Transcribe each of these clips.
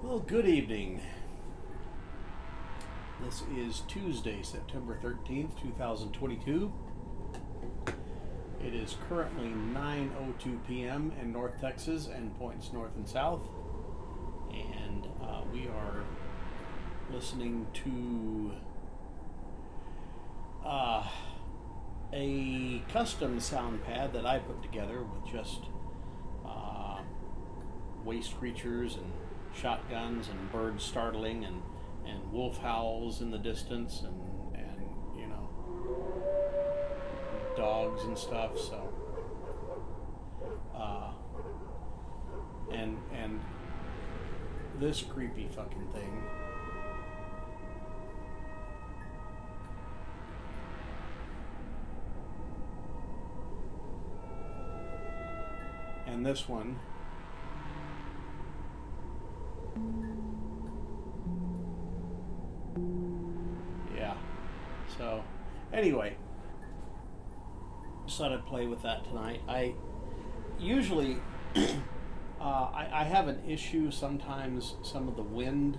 Well, good evening. This is Tuesday, September 13th, 2022. It is currently 9:02 p.m. in North Texas and points north and south. And we are listening to a custom sound pad that I put together with just waste creatures and shotguns and birds startling and wolf howls in the distance and you know, dogs and stuff. So and this creepy fucking thing. And this one. Yeah. So, anyway, just thought I'd play with that tonight. I usually, I have an issue sometimes. Some of the wind,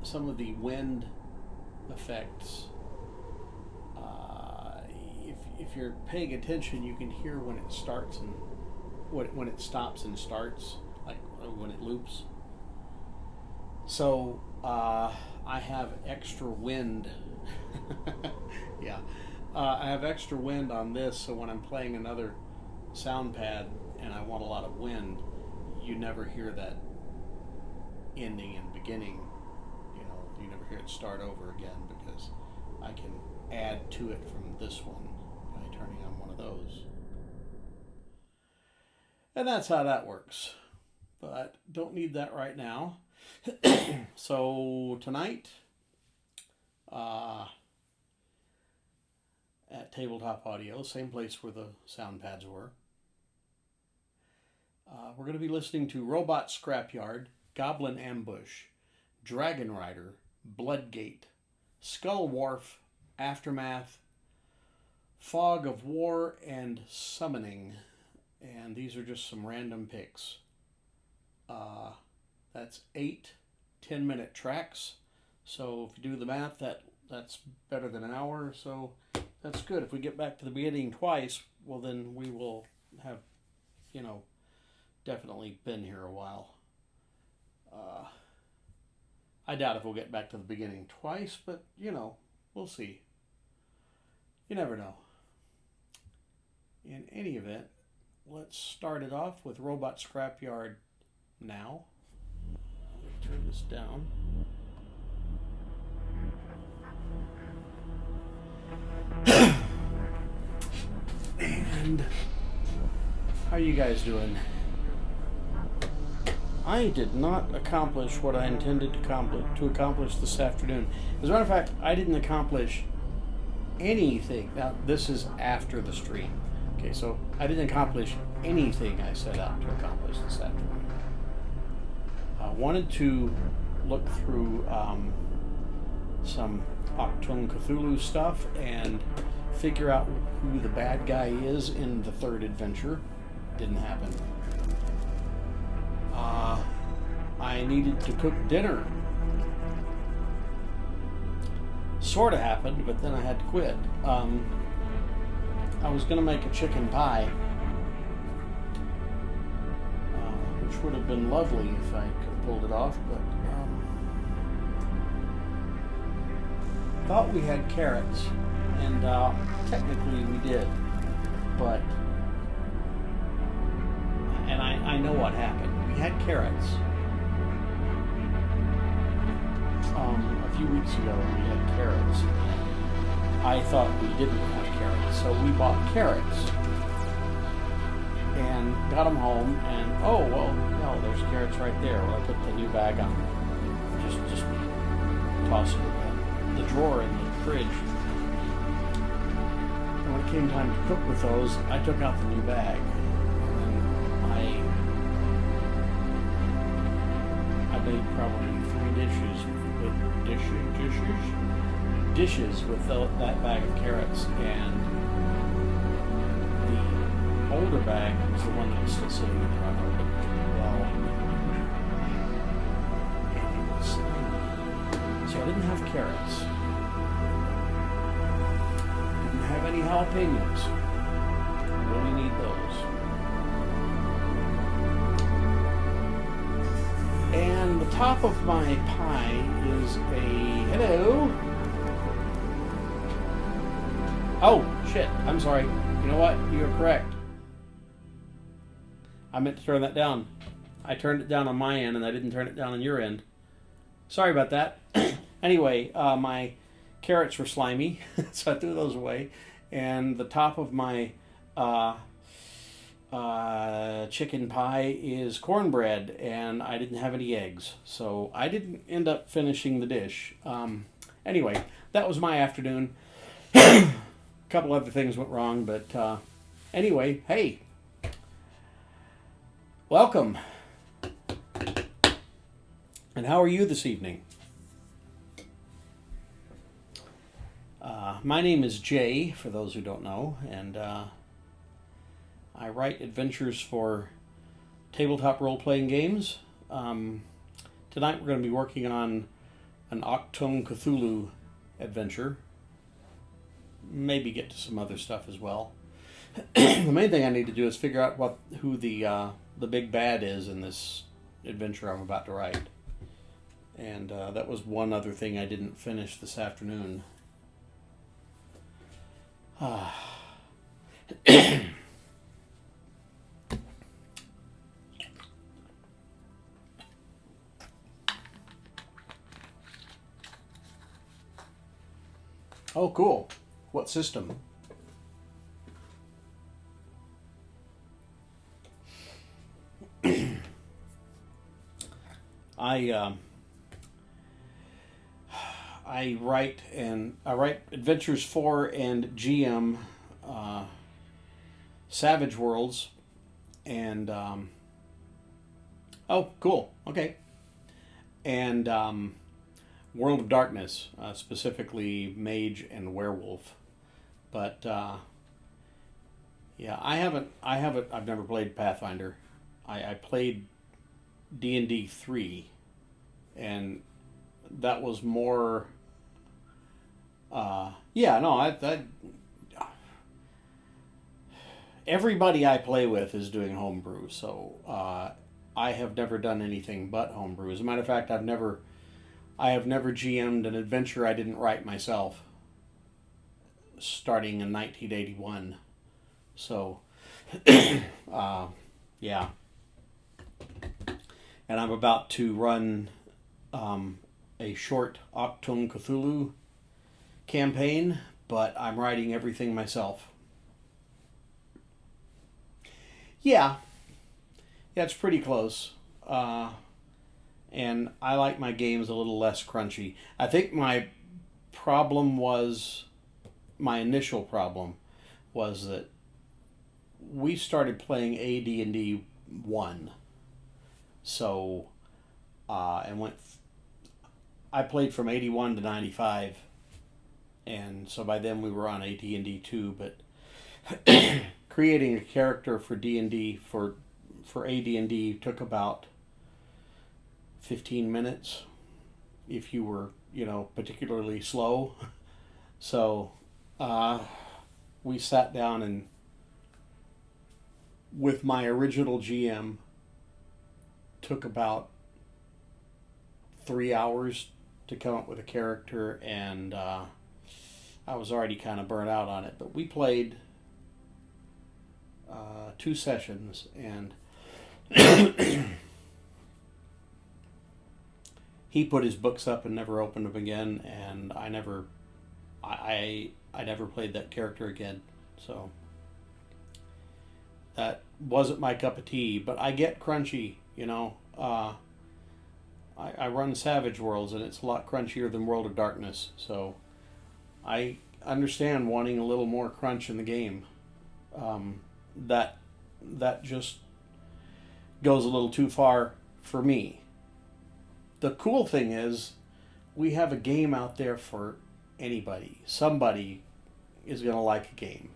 some of the wind effects. If you're paying attention, you can hear when it starts and when it stops and starts, like when it loops. So I have extra wind. Yeah, I have extra wind on this, so when I'm playing another sound pad and I want a lot of wind, you never hear that ending and beginning. You know, you never hear it start over again because I can add to it from this one by turning on one of those. And that's how that works. But don't need that right now. So tonight, at Tabletop Audio, same place where the sound pads were, we're going to be listening to Robot Scrapyard, Goblin Ambush, Dragon Rider, Bloodgate, Skull Wharf, Aftermath, Fog of War, and Summoning. And these are just some random picks. That's 8 10-minute tracks. So if you do the math, that's better than an hour. So that's good. If we get back to the beginning twice, well then we will have, you know, definitely been here a while. Uh, I doubt if we'll get back to the beginning twice, but you know, we'll see. You never know. In any event, let's start it off with Robot Scrapyard now. Let me turn this down. And how are you guys doing? I did not accomplish what I intended to accomplish this afternoon. As a matter of fact, I didn't accomplish anything. Now, this is after the stream. Okay, so I didn't accomplish anything I set out to accomplish this afternoon. I wanted to look through some Octone Cthulhu stuff and figure out who the bad guy is in the third adventure. Didn't happen. I needed to cook dinner. Sort of happened, but then I had to quit. I was going to make a chicken pie, which would have been lovely if I could have pulled it off, but thought we had carrots, and technically we did, but and I know what happened. We had carrots. A few weeks ago we had carrots. I thought we didn't have carrots, so we bought carrots and got them home, and oh well, no, there's carrots right there. Well, I put the new bag on, just toss it in the drawer in the fridge. And when it came time to cook with those, I took out the new bag, and I made probably 3 dishes with that bag of carrots, and the older bag was the one that was still sitting in the front of it. Well, and it was slimy. So I didn't have carrots. Didn't have any jalapenos. Really need those. And the top of my pie is a hello. Oh, shit. I'm sorry. You know what? You're correct. I meant to turn that down. I turned it down on my end, and I didn't turn it down on your end. Sorry about that. Anyway, my carrots were slimy, so I threw those away. And the top of my chicken pie is cornbread, and I didn't have any eggs. So I didn't end up finishing the dish. Anyway, that was my afternoon. A couple other things went wrong, but anyway, hey, welcome. And how are you this evening? My name is Jay, for those who don't know, and I write adventures for tabletop role-playing games. Tonight we're going to be working on an Octone Cthulhu adventure. Maybe get to some other stuff as well. The main thing I need to do is figure out who the big bad is in this adventure I'm about to write. And that was one other thing I didn't finish this afternoon. Oh, cool. What system? I write Adventures 4 and GM Savage Worlds, and oh, cool. Okay. And World of Darkness, specifically Mage and Werewolf. But yeah, I've never played Pathfinder. I played D&D 3, and that was more everybody I play with is doing homebrew, so I have never done anything but homebrew. As a matter of fact, I have never GM'd an adventure I didn't write myself, starting in 1981. So, yeah. And I'm about to run a short Octung Cthulhu campaign, but I'm writing everything myself. Yeah, it's pretty close. And I like my games a little less crunchy. I think my initial problem was that we started playing AD&D 1. So, I played from 81 to 95. And so by then we were on AD&D 2, but creating a character for D&D for AD&D took about 15 minutes if you were, particularly slow. So we sat down and with my original GM took about 3 hours to come up with a character, and I was already kind of burnt out on it. But we played 2 sessions, and he put his books up and never opened them again, and I never played that character again. So that wasn't my cup of tea. But I get crunchy, I run Savage Worlds, and it's a lot crunchier than World of Darkness. So I understand wanting a little more crunch in the game. That just goes a little too far for me. The cool thing is we have a game out there for anybody. Somebody is going to like a game,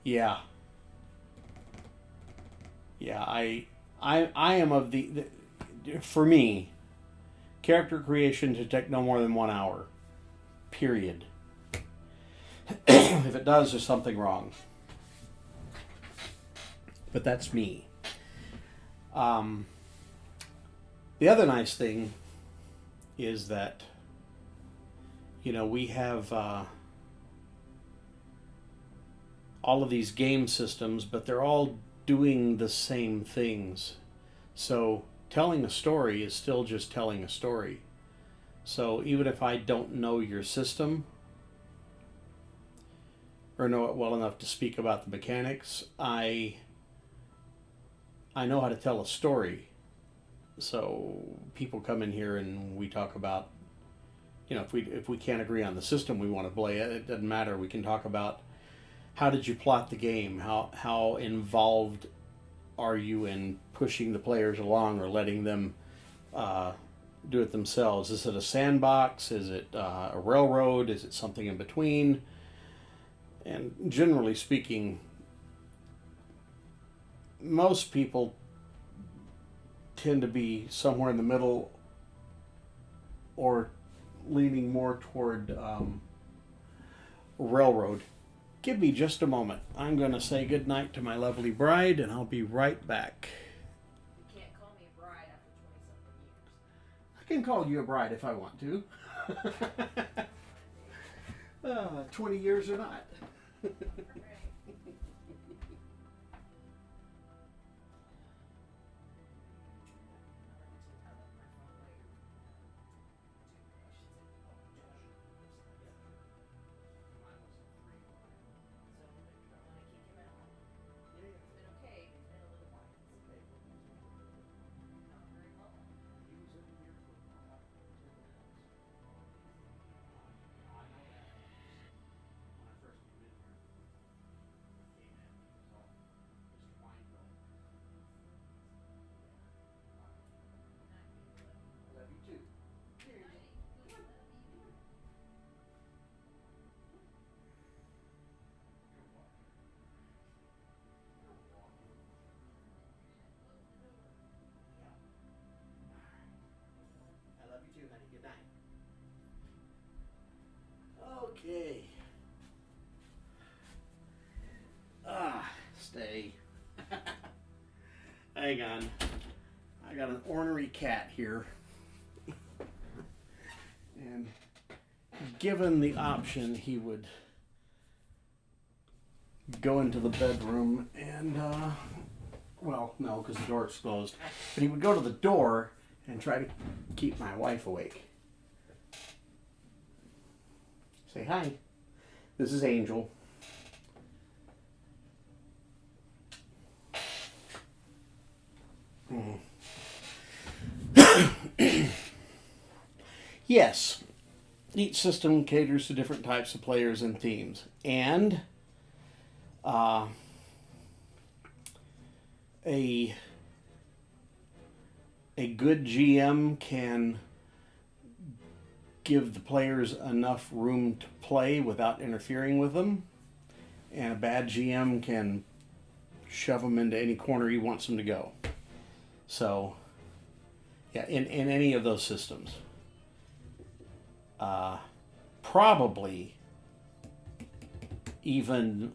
Yeah. Yeah, I am of for me, character creation should take no more than 1 hour. Period. If it does, there's something wrong. But that's me. The other nice thing is that, we have all of these game systems, but they're all doing the same things. So telling a story is still just telling a story. So even if I don't know your system or know it well enough to speak about the mechanics, I know how to tell a story. So people come in here and we talk about, if we can't agree on the system we want to play, it doesn't matter. We can talk about how did you plot the game? How involved are you in pushing the players along or letting them do it themselves? Is it a sandbox? Is it a railroad? Is it something in between? And generally speaking, most people tend to be somewhere in the middle or leaning more toward railroad. Give me just a moment. I'm going to say goodnight to my lovely bride, and I'll be right back. You can't call me a bride after 20-something years. I can call you a bride if I want to. 20 years or not. hang on. I got an ornery cat here. And given the option, he would go into the bedroom and, well, no, because the door's closed. But he would go to the door and try to keep my wife awake. Say hi. This is Angel. Yes, each system caters to different types of players and themes. And a good GM can give the players enough room to play without interfering with them, and a bad GM can shove them into any corner he wants them to go. So, yeah, in any of those systems. Probably even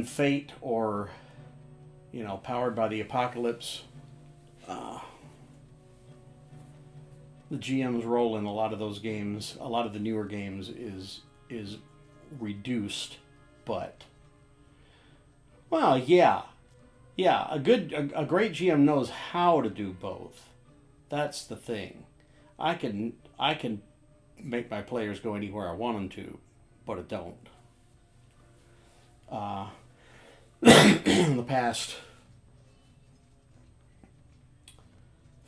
Fate or, Powered by the Apocalypse. The GM's role in a lot of those games, a lot of the newer games, is reduced, but well, yeah, a great GM knows how to do both. That's the thing. I can make my players go anywhere I want them to, but I don't. In the past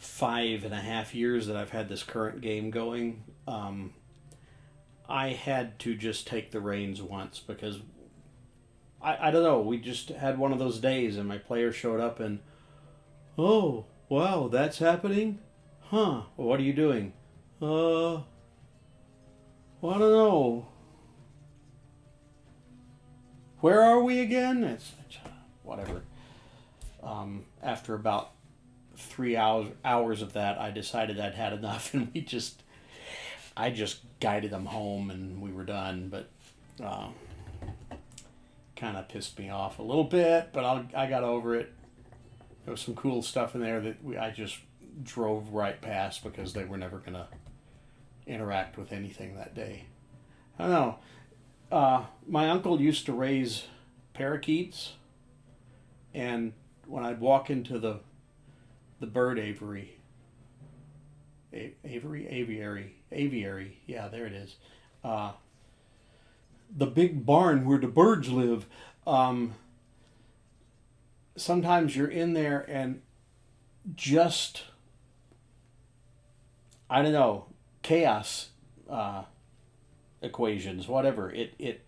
5.5 years that I've had this current game going, I had to just take the reins once because I don't know, we just had one of those days and my player showed up and, oh, wow, that's happening? Huh, well, what are you doing? Well, I don't know. Where are we again? It's whatever. After about 3 hours of that, I decided I'd had enough, and I just guided them home, and we were done. But kind of pissed me off a little bit, but I got over it. There was some cool stuff in there that I just drove right past because they were never going to interact with anything that day. I don't know. My uncle used to raise parakeets, and when I'd walk into the bird aviary, yeah, there it is, the big barn where the birds live, sometimes you're in there and just, I don't know, chaos equations, whatever. It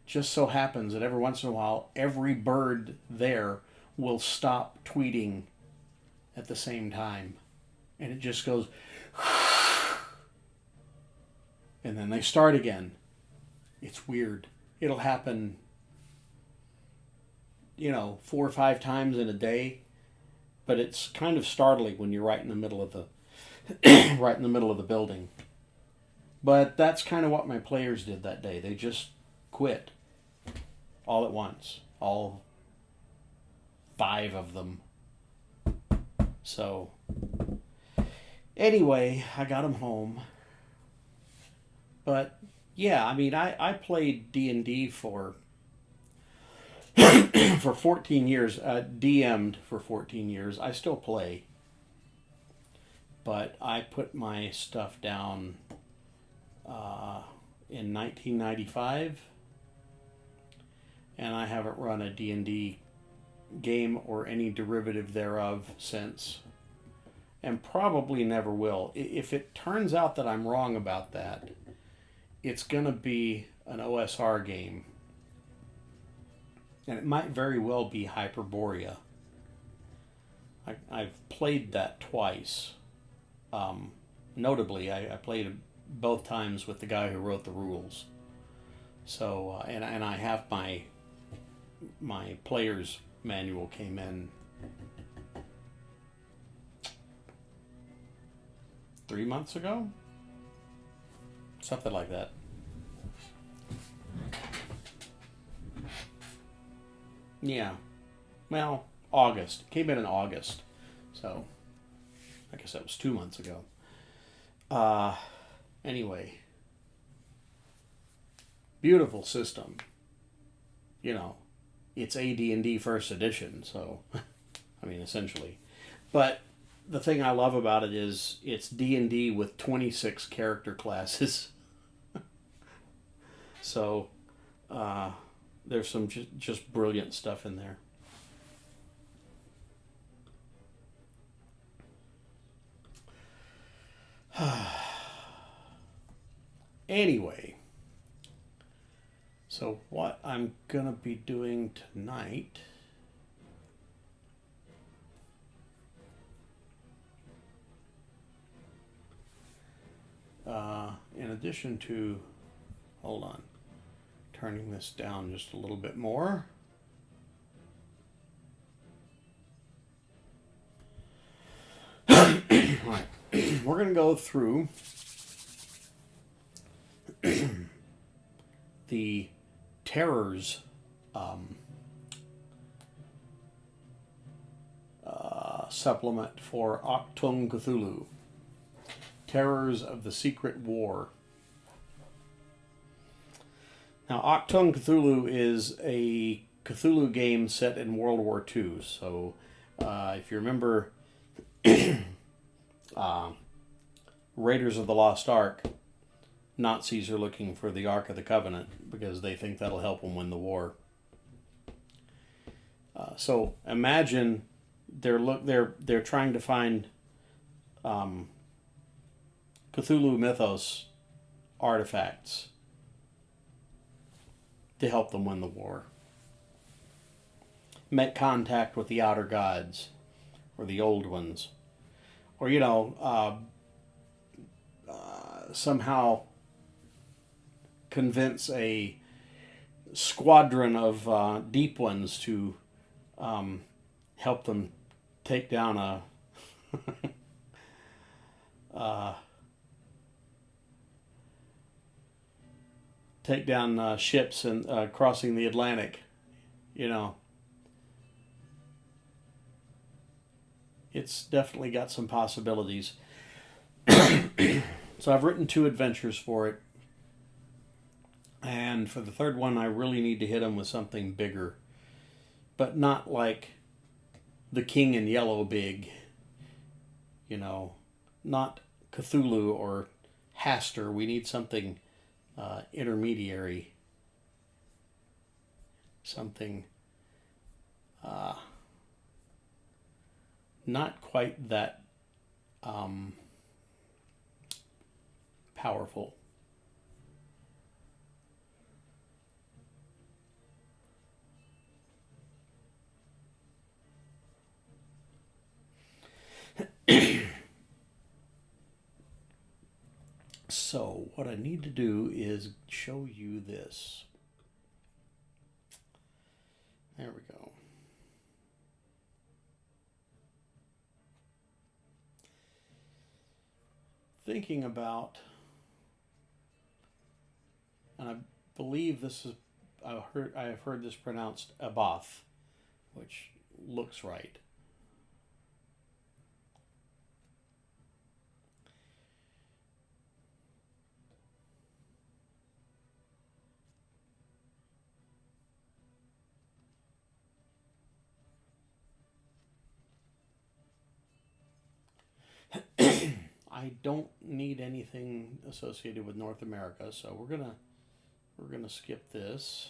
just so happens that every once in a while, every bird there will stop tweeting at the same time. And it just goes, and then they start again. It's weird. It'll happen, 4 or 5 times in a day, but it's kind of startling when you're right in the middle of the right in the middle of the building. But that's kind of what my players did that day. They just quit all at once, all 5 of them. So anyway, I got them home. But yeah, I mean, I played D&D for 14 years, DM'd for 14 years. I still play, but I put my stuff down in 1995, and I haven't run a D&D game or any derivative thereof since, and probably never will. If it turns out that I'm wrong about that, it's going to be an OSR game, and it might very well be Hyperborea. I've played that twice. Notably, I played it both times with the guy who wrote the rules. So, and I have my player's manual came in 3 months ago? Something like that. Yeah. Well, August. It came in August. So, I guess that was 2 months ago. Anyway. Beautiful system. You know, it's AD&D first edition, so, I mean, essentially. But the thing I love about it is it's D&D with 26 character classes. So, there's some just brilliant stuff in there. Anyway, so what I'm going to be doing tonight in addition to, hold on, turning this down just a little bit more. Right. We're going to go through the Terrors supplement for Achtung Cthulhu. Terrors of the Secret War. Now, Achtung Cthulhu is a Cthulhu game set in World War II. So, if you remember Raiders of the Lost Ark, Nazis are looking for the Ark of the Covenant because they think that'll help them win the war. So imagine they're trying to find Cthulhu mythos artifacts to help them win the war. Make contact with the outer gods or the old ones, or somehow convince a squadron of deep ones to help them take down ships and crossing the Atlantic. It's definitely got some possibilities. So I've written 2 adventures for it. And for the third one, I really need to hit them with something bigger. But not like the King in Yellow big. Not Cthulhu or Hastur. We need something intermediary. Something not quite that powerful. So what I need to do is show you this. There we go. Thinking about, and I believe this is, I have heard this pronounced Abath, which looks right. I don't need anything associated with North America, so we're gonna skip this.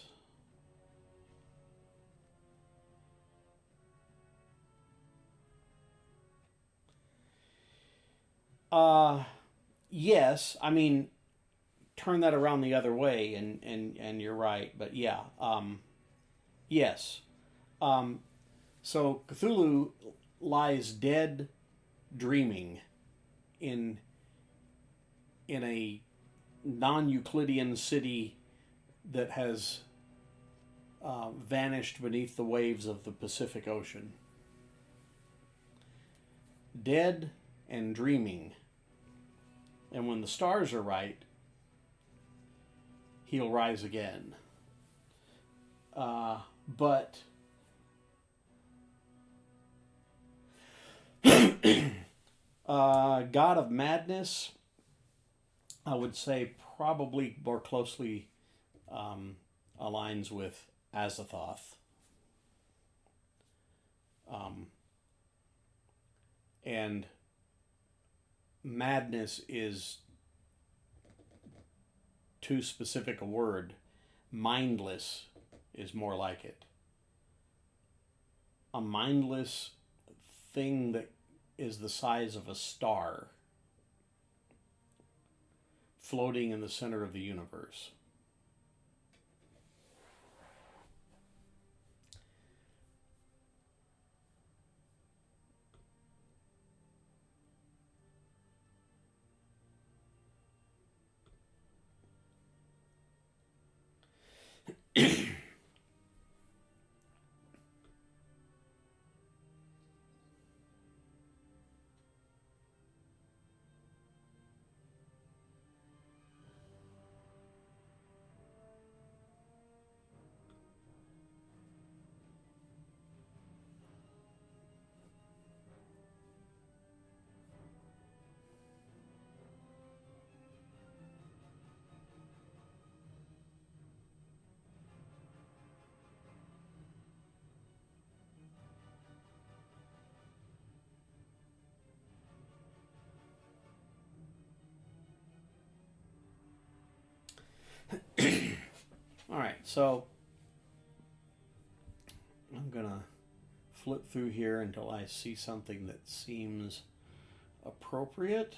Yes, I mean, turn that around the other way, and you're right. But yeah, yes. So Cthulhu lies dead, dreaming in a non-Euclidean city that has vanished beneath the waves of the Pacific Ocean. Dead and dreaming. And when the stars are right, he'll rise again. But God of Madness, I would say probably more closely aligns with Azathoth. And madness is too specific a word. Mindless is more like it. A mindless thing that is the size of a star floating in the center of the universe. All right, so I'm gonna flip through here until I see something that seems appropriate.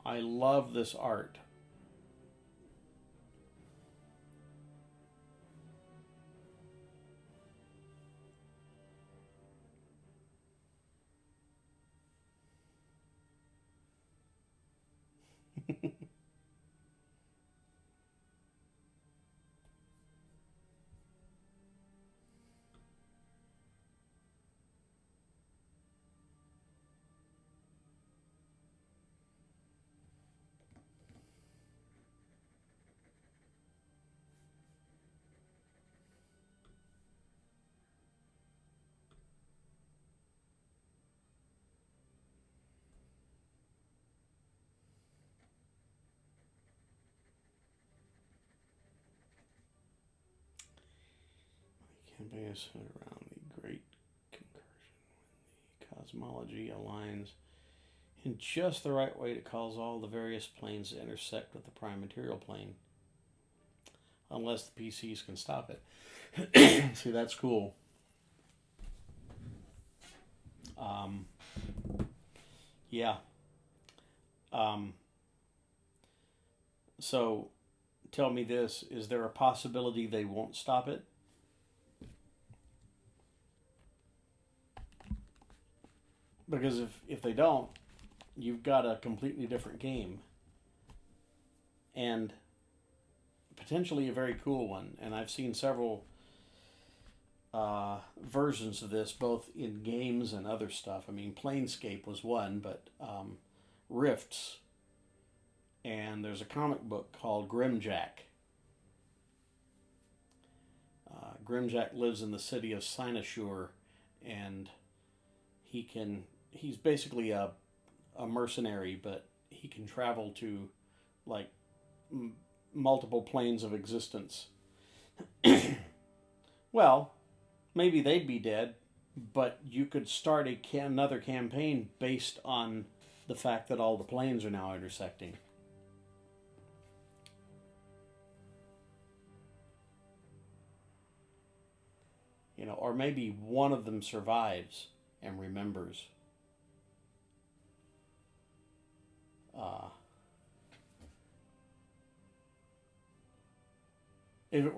I love this art. Campaign is centered around the great concursion when the cosmology aligns in just the right way to cause all the various planes to intersect with the prime material plane. Unless the PCs can stop it. See, that's cool. Yeah. So, tell me this. Is there a possibility they won't stop it? Because if they don't, you've got a completely different game. And potentially a very cool one. And I've seen several versions of this, both in games and other stuff. I mean, Planescape was one, but Rifts. And there's a comic book called Grimjack. Grimjack lives in the city of Cynosure, and he's basically a mercenary, but he can travel to like multiple planes of existence. Well, maybe they'd be dead, but you could start another campaign based on the fact that all the planes are now intersecting. You know, or maybe one of them survives and remembers. If it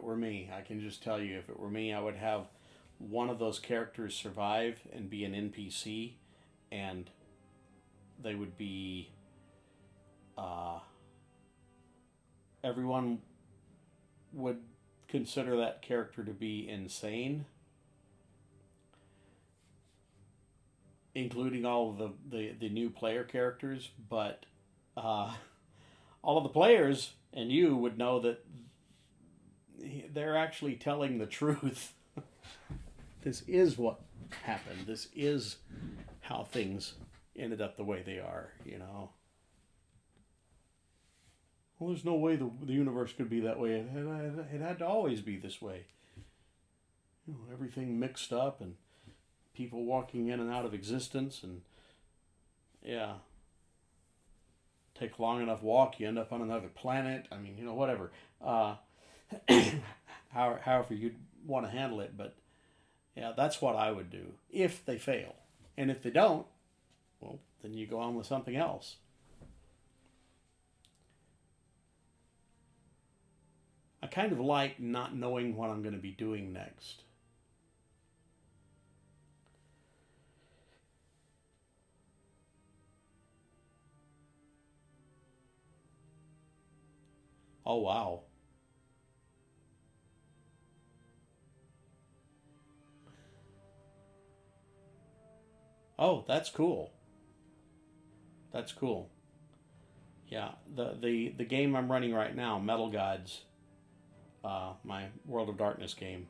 were me, I can just tell you, if it were me, I would have one of those characters survive and be an NPC, and they would be, everyone would consider that character to be insane, including all of the new player characters, but all of the players and you would know that they're actually telling the truth. This is what happened. This is how things ended up the way they are, you know. Well, there's no way the universe could be that way. It had to always be this way. You know, everything mixed up and people walking in and out of existence, and yeah, take long enough walk, you end up on another planet. I mean, you know, whatever. However you'd want to handle it, but yeah, that's what I would do if they fail. And if they don't, well, then you go on with something else. I kind of like not knowing what I'm going to be doing next. Oh, wow. Oh, that's cool. That's cool. Yeah, the game I'm running right now, Metal Gods, my World of Darkness game,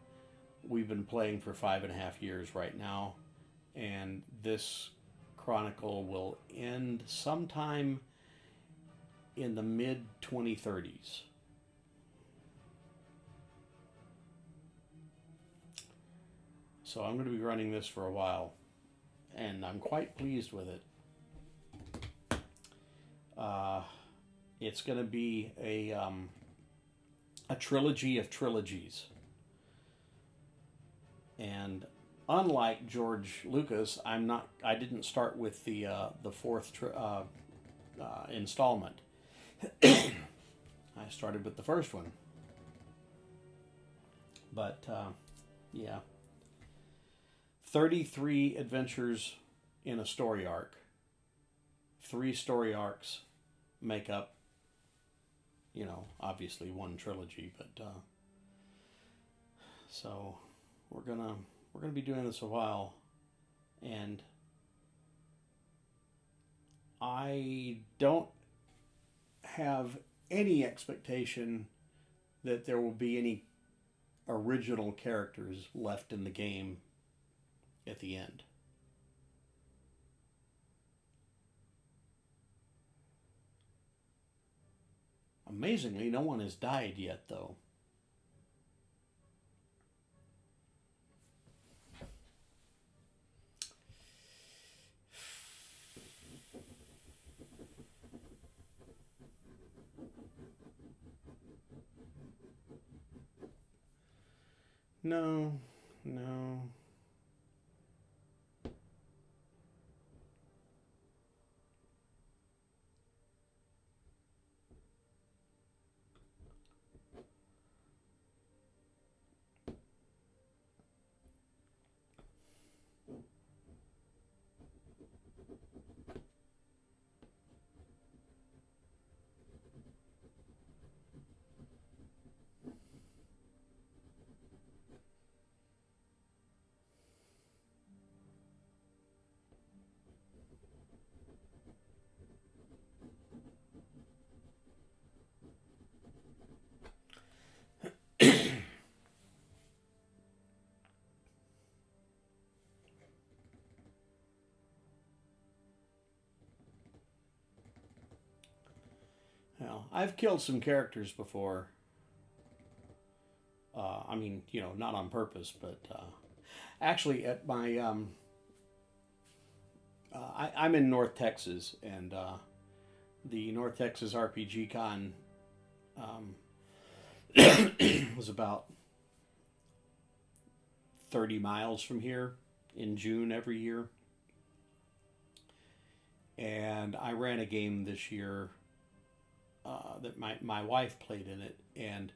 we've been playing for 5.5 years right now, and this chronicle will end sometime in the mid 2030s. So I'm going to be running this for a while, and I'm quite pleased with it. It's going to be a trilogy of trilogies. And unlike George Lucas, I didn't start with the fourth installment. I started with the first one. But yeah, 33 adventures in a story arc. 3 story arcs make up, you know, obviously one trilogy, but so we're gonna be doing this a while, and I don't have any expectation that there will be any original characters left in the game at the end. Amazingly, no one has died yet, though. No, no. Well, I've killed some characters before. I mean, you know, not on purpose, but actually at my I'm in North Texas, and the North Texas RPG Con was about 30 miles from here in June every year. And I ran a game this year that my wife played in it, and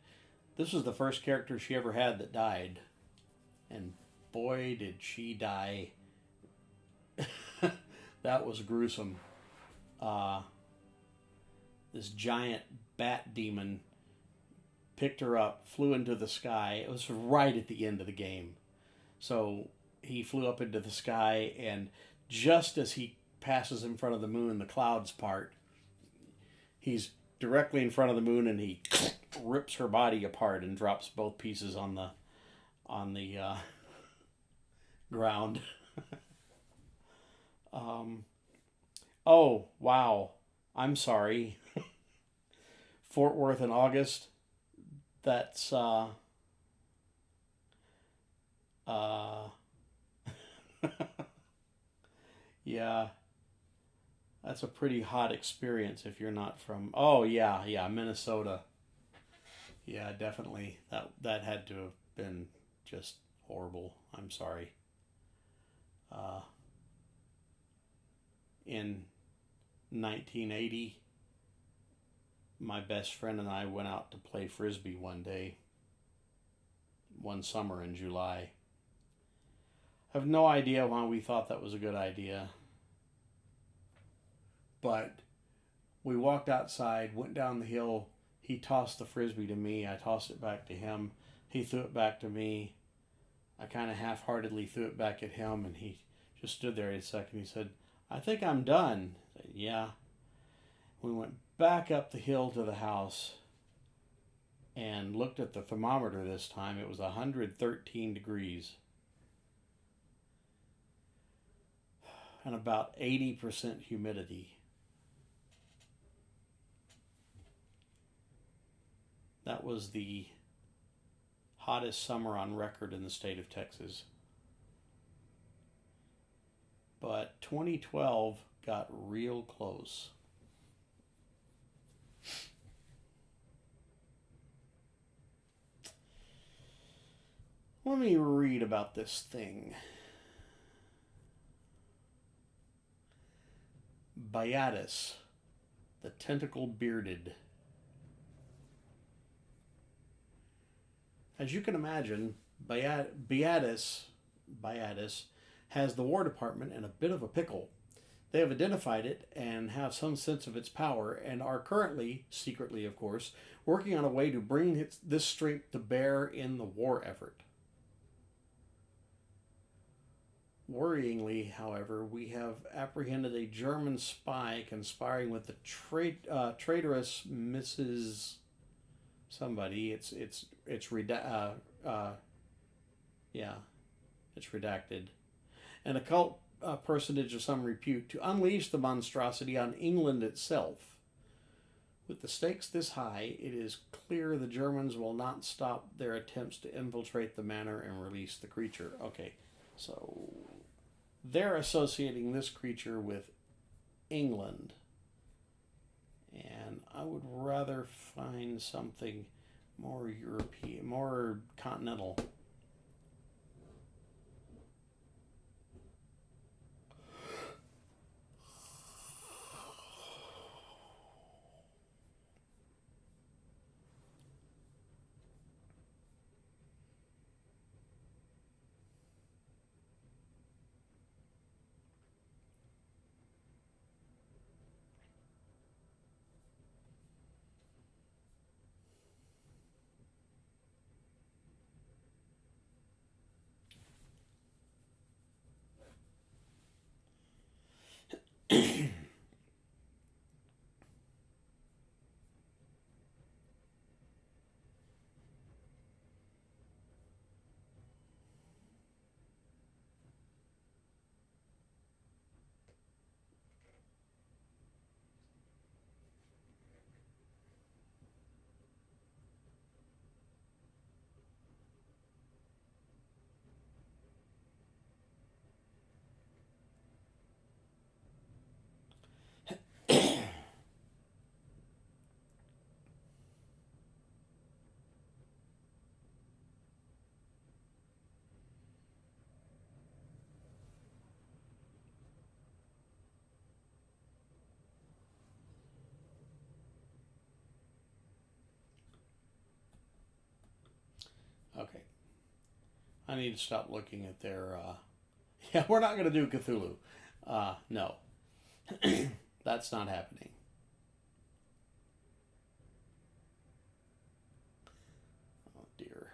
this was the first character she ever had that died, and boy did she die. That was gruesome. This giant bat demon picked her up, flew into the sky. It was right at the end of the game. So he flew up into the sky, and just as he passes in front of the moon, the clouds part. He's directly in front of the moon, and he rips her body apart and drops both pieces on the ground. Oh, wow. I'm sorry. Fort Worth in August. That's yeah, that's a pretty hot experience if you're not from. Oh yeah, Minnesota. Yeah, definitely. That had to have been just horrible. I'm sorry. Uh, in 1980, my best friend and I went out to play frisbee one summer in July. I have no idea why we thought that was a good idea, but we walked outside, went down the hill. He tossed the frisbee to me. I tossed it back to him. He threw it back to me. I kind of half-heartedly threw it back at him, and he just stood there a second. He said, "I think I'm done." I said, "Yeah." We went back up the hill to the house and looked at the thermometer this time. It was 113 degrees and about 80% humidity. That was the hottest summer on record in the state of Texas. But 2012 got real close. Let me read about this thing. Biatus, the tentacle bearded. As you can imagine, Biatus has the War Department in a bit of a pickle. They have identified it and have some sense of its power and are currently, secretly of course, working on a way to bring this strength to bear in the war effort. Worryingly, however, we have apprehended a German spy conspiring with the traitorous Mrs. Somebody. It's redacted. An occult personage of some repute to unleash the monstrosity on England itself. With the stakes this high, it is clear the Germans will not stop their attempts to infiltrate the manor and release the creature. Okay, so they're associating this creature with England. And I would rather find something more European, more continental. Okay. I need to stop looking at their. Yeah, we're not going to do Cthulhu. No. That's not happening. Oh, dear.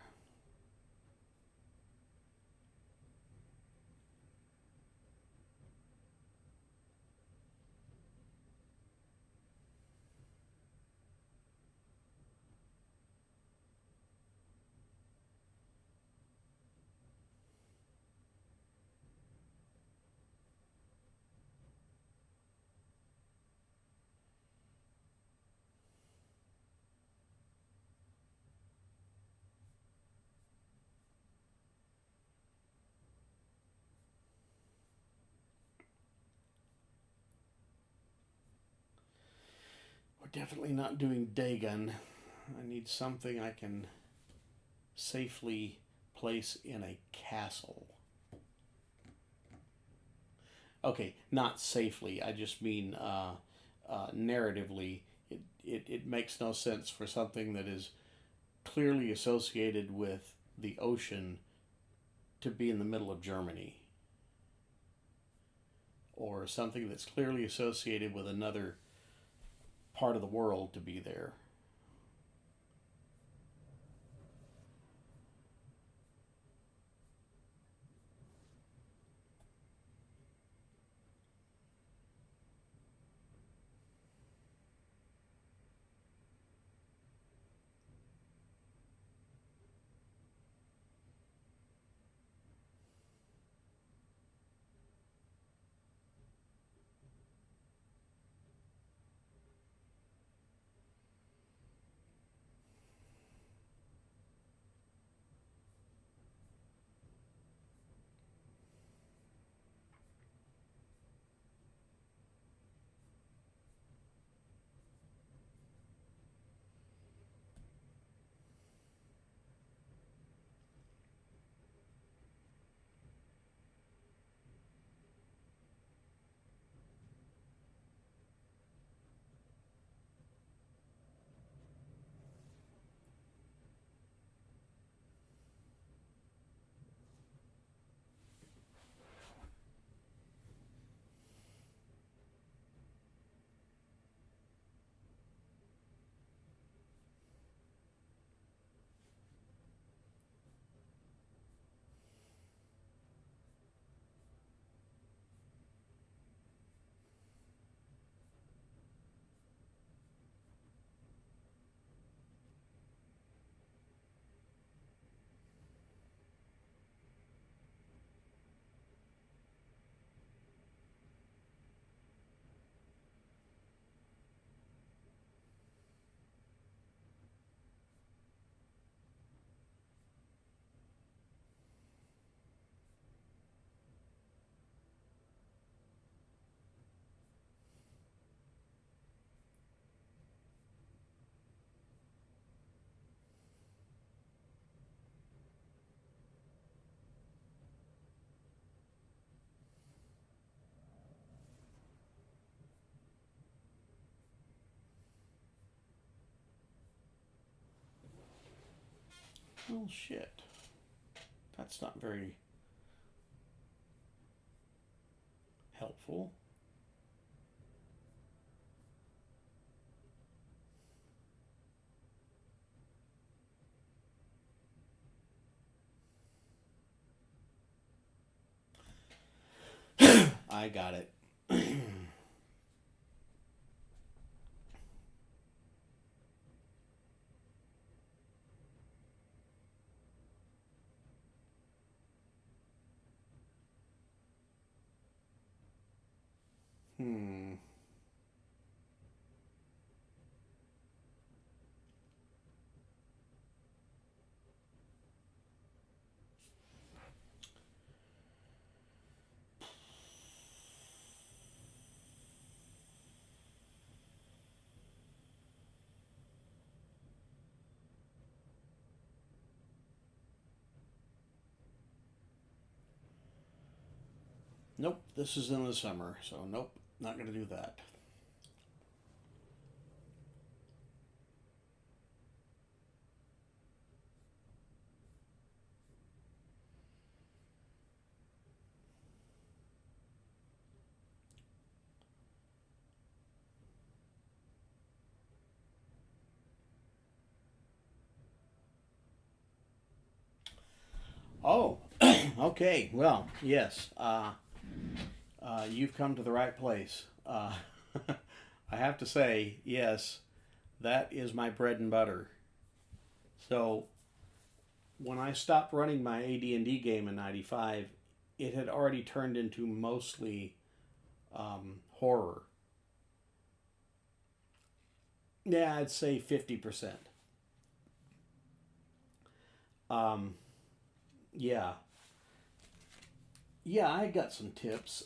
We're definitely not doing Dagon. I need something I can safely place in a castle. Okay, not safely. I just mean narratively. It makes no sense for something that is clearly associated with the ocean to be in the middle of Germany, or something that's clearly associated with another part of the world to be there. Oh shit. That's not very helpful. I got it. Hmm. Nope, this is in the summer, so nope, not going to do that. Oh, okay. Well, yes. You've come to the right place. I have to say, yes, that is my bread and butter. So when I stopped running my AD&D game in '95, it had already turned into mostly horror. Yeah, I'd say 50%. Um, yeah, yeah, I got some tips.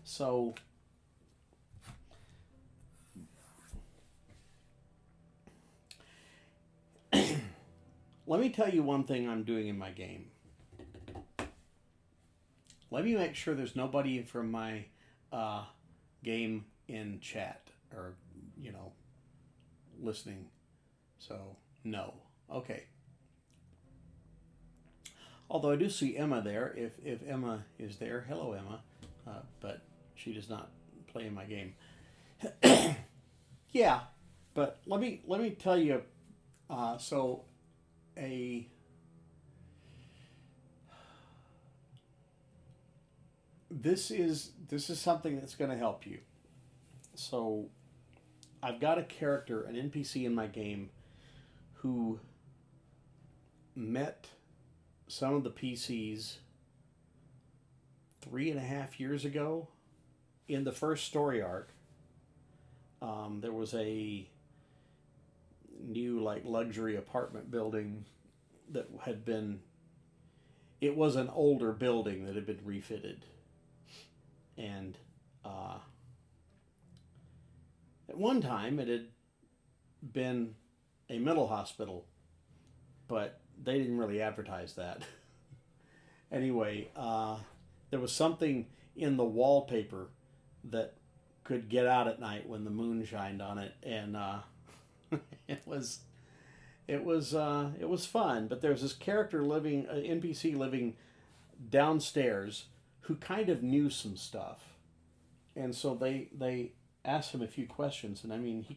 So let me tell you one thing I'm doing in my game. Let me make sure there's nobody from my game in chat or, listening. So, no. Okay. Although I do see Emma there. If Emma is there, hello, Emma. But she does not play in my game. Yeah, but let me tell you. This is something that's going to help you. So, I've got a character, an NPC in my game, who met some of the PCs 3.5 years ago in the first story arc. There was a new luxury apartment building that had been, it was an older building that had been refitted, and at one time it had been a mental hospital, but they didn't really advertise that. Anyway, there was something in the wallpaper that could get out at night when the moon shined on it, and it was fun. But there's this character living, an NPC living downstairs, who kind of knew some stuff, and so they asked him a few questions, and I mean he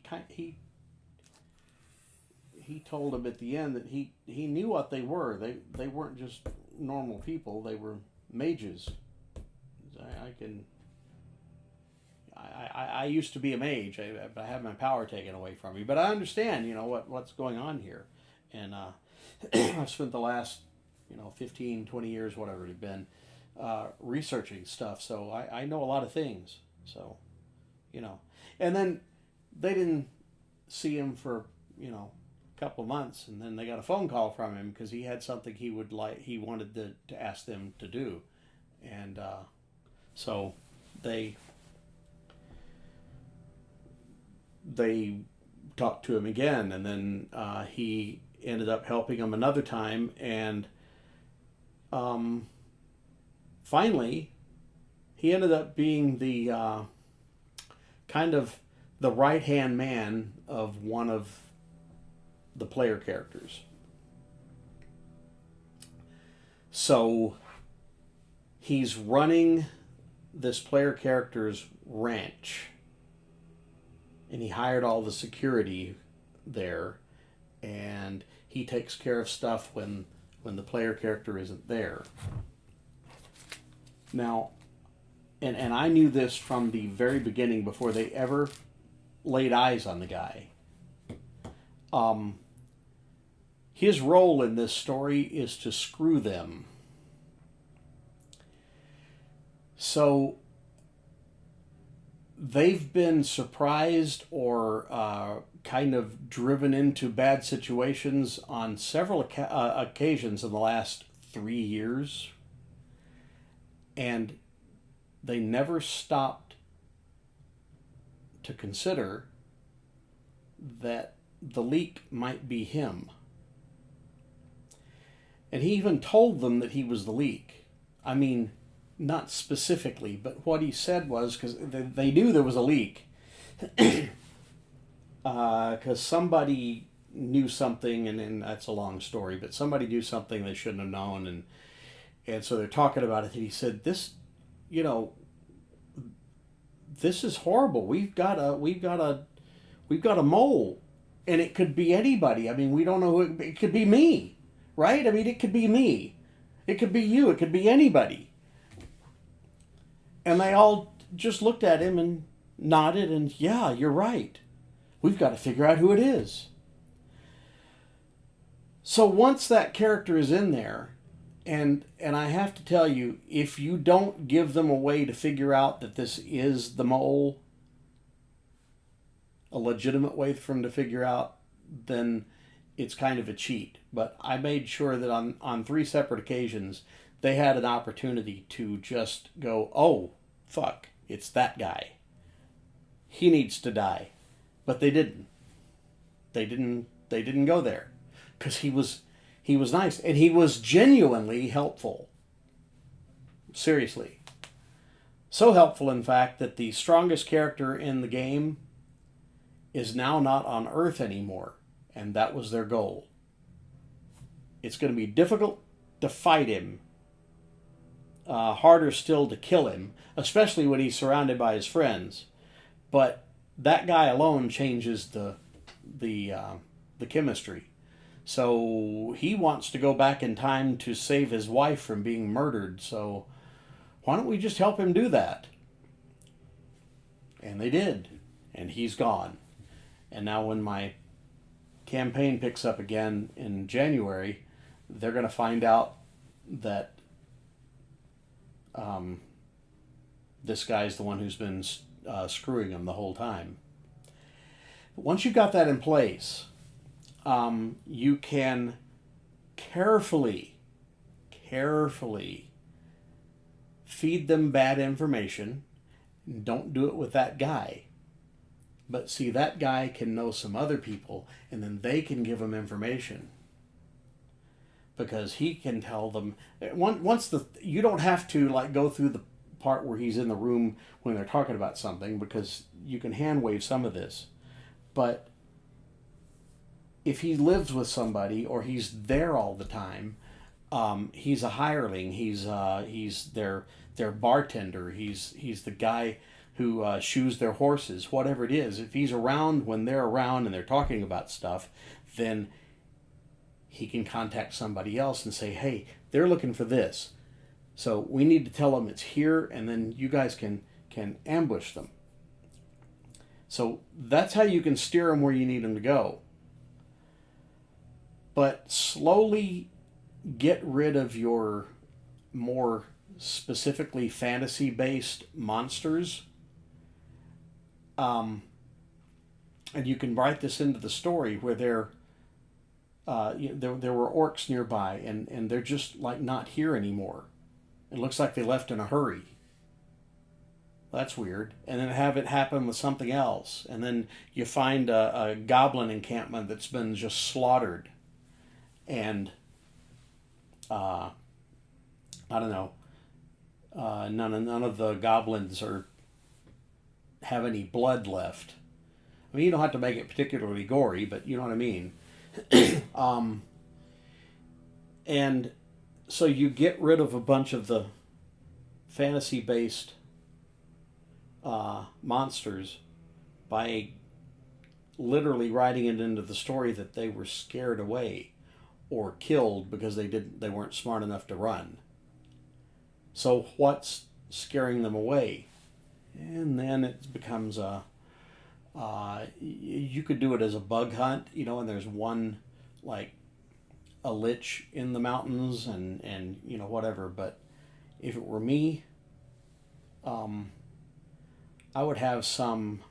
told them at the end that he knew what they were. They weren't just normal people. They were mages. I used to be a mage. I had my power taken away from me, but I understand, what's going on here. And I've spent the last, 15, 20 years, whatever it had been, researching stuff. So I know a lot of things. So, and then they didn't see him for, a couple of months, and then they got a phone call from him because he had something he wanted to ask them to do. And so they talked to him again, and then he ended up helping him another time, and finally he ended up being the kind of the right-hand man of one of the player characters. So he's running this player character's ranch, and he hired all the security there, and he takes care of stuff when the player character isn't there. Now, and I knew this from the very beginning before they ever laid eyes on the guy. His role in this story is to screw them. So they've been surprised or kind of driven into bad situations on several occasions in the last 3 years. And they never stopped to consider that the leak might be him. And he even told them that he was the leak. I mean, not specifically, but what he said was, because they knew there was a leak, because somebody knew something, and that's a long story, but somebody knew something they shouldn't have known, and so they're talking about it, and he said, this is horrible. We've got a mole, and it could be anybody. I mean, we don't know who it could be. Me. Right? I mean, it could be me. It could be you. It could be anybody. And they all just looked at him and nodded, and yeah, you're right. We've got to figure out who it is. So once that character is in there, and I have to tell you, if you don't give them a way to figure out that this is the mole, a legitimate way for them to figure out, then it's kind of a cheat. But I made sure that on 3 separate occasions, they had an opportunity to just go, oh, fuck, it's that guy. He needs to die. But they didn't. They didn't go there. Because he He was nice, and he was genuinely helpful. Seriously. So helpful, in fact, that the strongest character in the game is now not on Earth anymore, and that was their goal. It's going to be difficult to fight him, harder still to kill him, especially when he's surrounded by his friends. But that guy alone changes the chemistry. So he wants to go back in time to save his wife from being murdered. So why don't we just help him do that? And they did, and he's gone. And now when my campaign picks up again in January, they're going to find out that this guy's the one who's been screwing them the whole time. But once you've got that in place, you can carefully feed them bad information. Don't do it with that guy. But see, that guy can know some other people, and then they can give them information. Because he can tell them, you don't have to like go through the part where he's in the room when they're talking about something, because you can hand wave some of this. But if he lives with somebody or he's there all the time, he's a hireling. He's their bartender. He's the guy who shoes their horses. Whatever it is, if he's around when they're around and they're talking about stuff, then he can contact somebody else and say, hey, they're looking for this. So we need to tell them it's here, and then you guys can ambush them. So that's how you can steer them where you need them to go. But slowly get rid of your more specifically fantasy-based monsters. And you can write this into the story where there were orcs nearby, and they're just like not here anymore. It looks like they left in a hurry. That's weird. And then have it happen with something else. And then you find a goblin encampment that's been just slaughtered. And I don't know. None of the goblins have any blood left. I mean, you don't have to make it particularly gory, but you know what I mean. And so you get rid of a bunch of the fantasy-based monsters by literally writing it into the story that they were scared away or killed because they weren't smart enough to run. So what's scaring them away? And then it becomes you could do it as a bug hunt, and there's one like a lich in the mountains and whatever. But if it were me, I would have some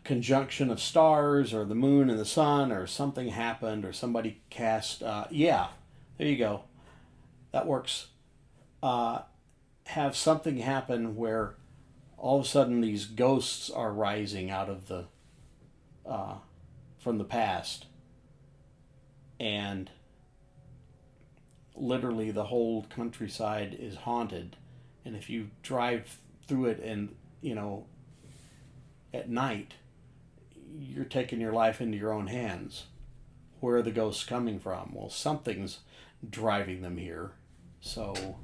conjunction of stars or the moon and the sun or something happened or somebody cast. Yeah, there you go. That works. Have something happen where all of a sudden these ghosts are rising out of the from the past, and literally the whole countryside is haunted. And if you drive through it and at night, you're taking your life into your own hands. Where are the ghosts coming from? Well, something's driving them here. So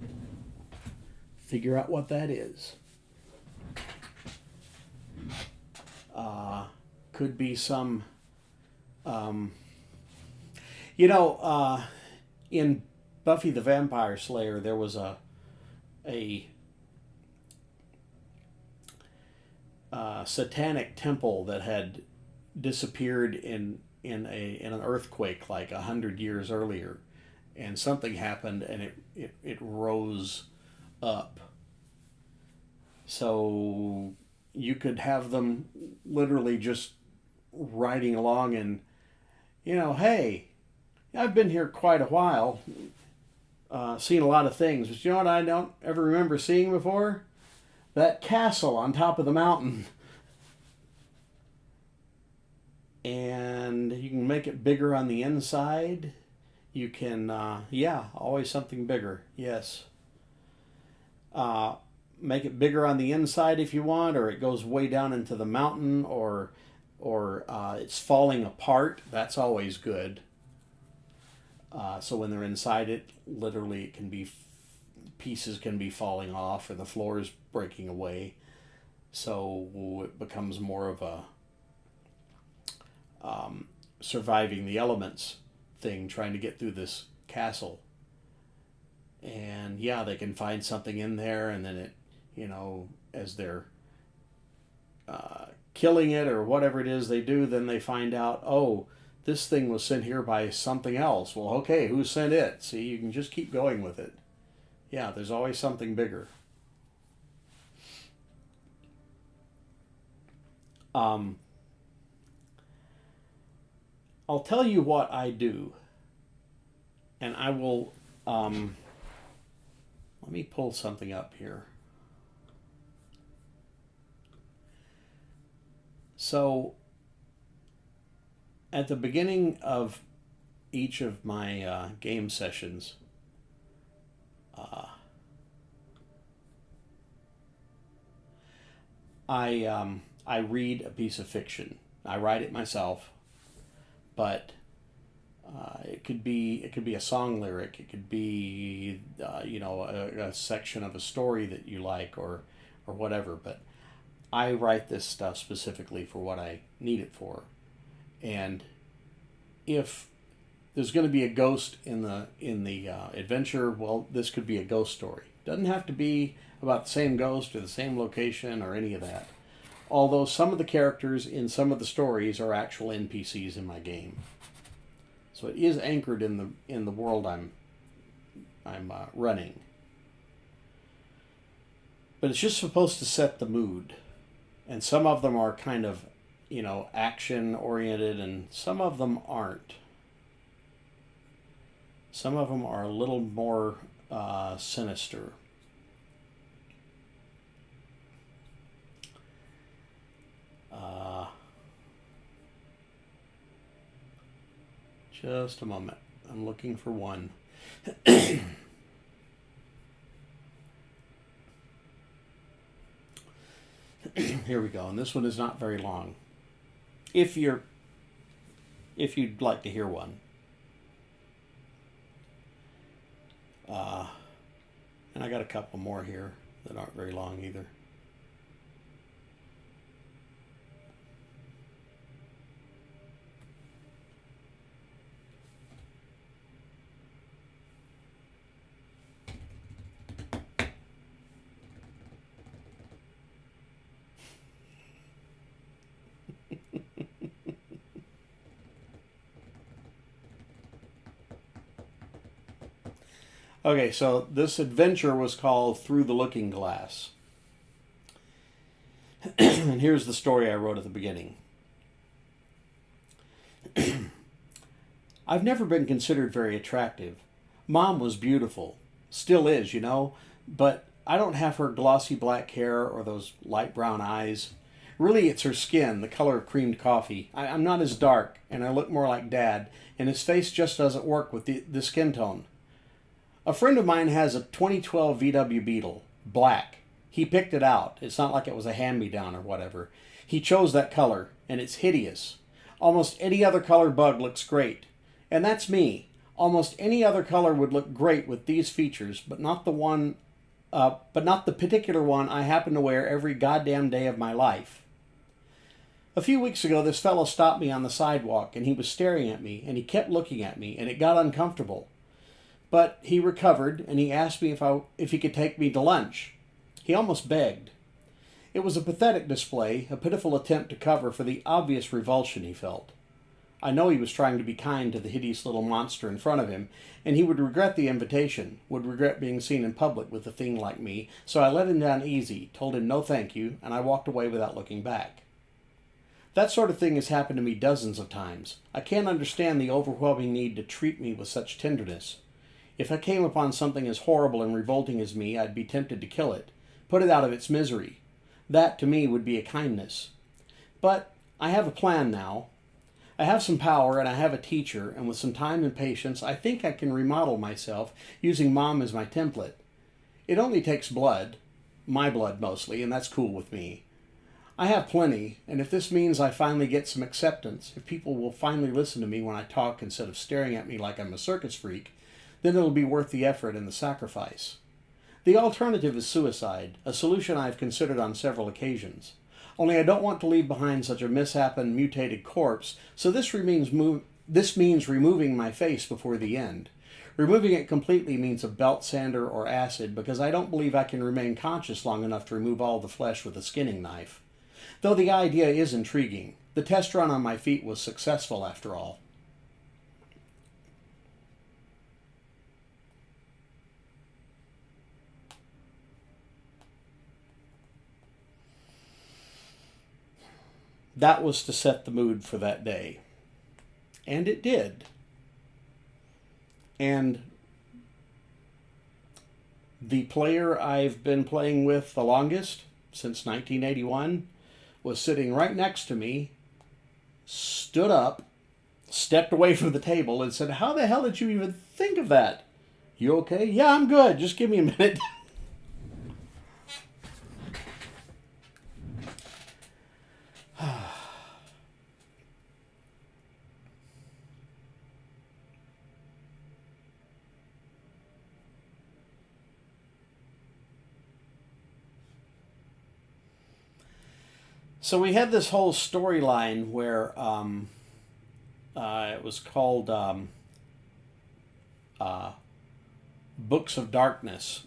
figure out what that is. Could be some, in Buffy the Vampire Slayer, there was a satanic temple that had disappeared in an earthquake like 100 years earlier, and something happened and it rose up. So you could have them literally just riding along and, hey, I've been here quite a while, seen a lot of things, but you know what I don't ever remember seeing before? That castle on top of the mountain. And you can make it bigger on the inside. You can, yeah, always something bigger, yes. Make it bigger on the inside if you want, or it goes way down into the mountain, or it's falling apart. That's always good. So when they're inside it, literally it can be, pieces can be falling off, or the floor is breaking away. So it becomes more of a surviving the elements thing, trying to get through this castle. And yeah, they can find something in there, and then it, as they're killing it or whatever it is they do, then they find out, oh, this thing was sent here by something else. Well, okay, who sent it? See, you can just keep going with it. Yeah, there's always something bigger. I'll tell you what I do, and I will, let me pull something up here. So, at the beginning of each of my game sessions, I read a piece of fiction. I write it myself, but it could be a song lyric. It could be a section of a story that you like, or whatever. But I write this stuff specifically for what I need it for. And if there's going to be a ghost in the adventure, well, this could be a ghost story. Doesn't have to be about the same ghost or the same location or any of that. Although some of the characters in some of the stories are actual NPCs in my game, so it is anchored in the world I'm running. But it's just supposed to set the mood, and some of them are kind of action oriented, and some of them aren't. Some of them are a little more sinister. Just a moment. I'm looking for one. Here we go. And this one is not very long. If you'd like to hear one. And I got a couple more here that aren't very long either. Okay, so this adventure was called Through the Looking Glass. And here's the story I wrote at the beginning. I've never been considered very attractive. Mom was beautiful. Still is, but I don't have her glossy black hair or those light brown eyes. Really, it's her skin, the color of creamed coffee. I'm not as dark, and I look more like Dad, and his face just doesn't work with the skin tone. A friend of mine has a 2012 VW Beetle, black. He picked it out. It's not like it was a hand-me-down or whatever. He chose that color, and it's hideous. Almost any other color bug looks great. And that's me. Almost any other color would look great with these features, but not the particular one I happen to wear every goddamn day of my life. A few weeks ago, this fellow stopped me on the sidewalk, and he was staring at me, and he kept looking at me, and it got uncomfortable. But he recovered, and he asked me if he could take me to lunch. He almost begged. It was a pathetic display, a pitiful attempt to cover for the obvious revulsion he felt. I know he was trying to be kind to the hideous little monster in front of him, and he would regret the invitation, would regret being seen in public with a thing like me, so I let him down easy, told him no thank you, and I walked away without looking back. That sort of thing has happened to me dozens of times. I can't understand the overwhelming need to treat me with such tenderness. If I came upon something as horrible and revolting as me, I'd be tempted to kill it, put it out of its misery. That, to me, would be a kindness. But I have a plan now. I have some power and I have a teacher, and with some time and patience, I think I can remodel myself using Mom as my template. It only takes blood, my blood mostly, and that's cool with me. I have plenty, and if this means I finally get some acceptance, if people will finally listen to me when I talk instead of staring at me like I'm a circus freak, then it'll be worth the effort and the sacrifice. The alternative is suicide, a solution I've considered on several occasions. Only I don't want to leave behind such a misshapen, mutated corpse, so this means removing my face before the end. Removing it completely means a belt sander or acid, because I don't believe I can remain conscious long enough to remove all the flesh with a skinning knife. Though the idea is intriguing, the test run on my feet was successful after all. That was to set the mood for that day. And it did. And the player I've been playing with the longest, since 1981, was sitting right next to me, stood up, stepped away from the table, and said, "How the hell did you even think of that? You okay?" "Yeah, I'm good. Just give me a minute." So we had this whole storyline where it was called Books of Darkness.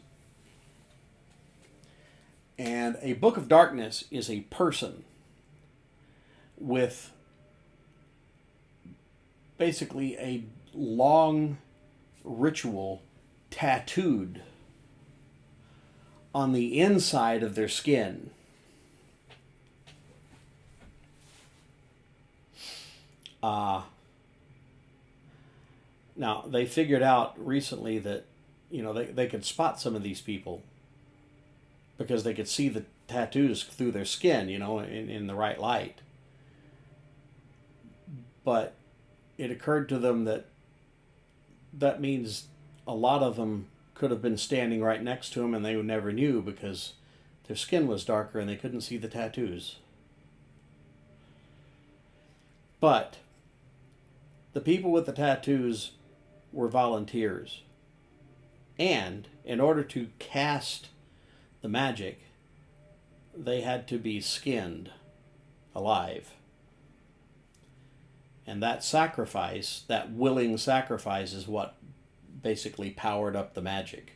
And a Book of Darkness is a person with basically a long ritual tattooed on the inside of their skin. Now, they figured out recently that, they could spot some of these people because they could see the tattoos through their skin, in the right light. But it occurred to them that means a lot of them could have been standing right next to them and they never knew because their skin was darker and they couldn't see the tattoos. But the people with the tattoos were volunteers. And in order to cast the magic, they had to be skinned alive. And that sacrifice, that willing sacrifice, is what basically powered up the magic.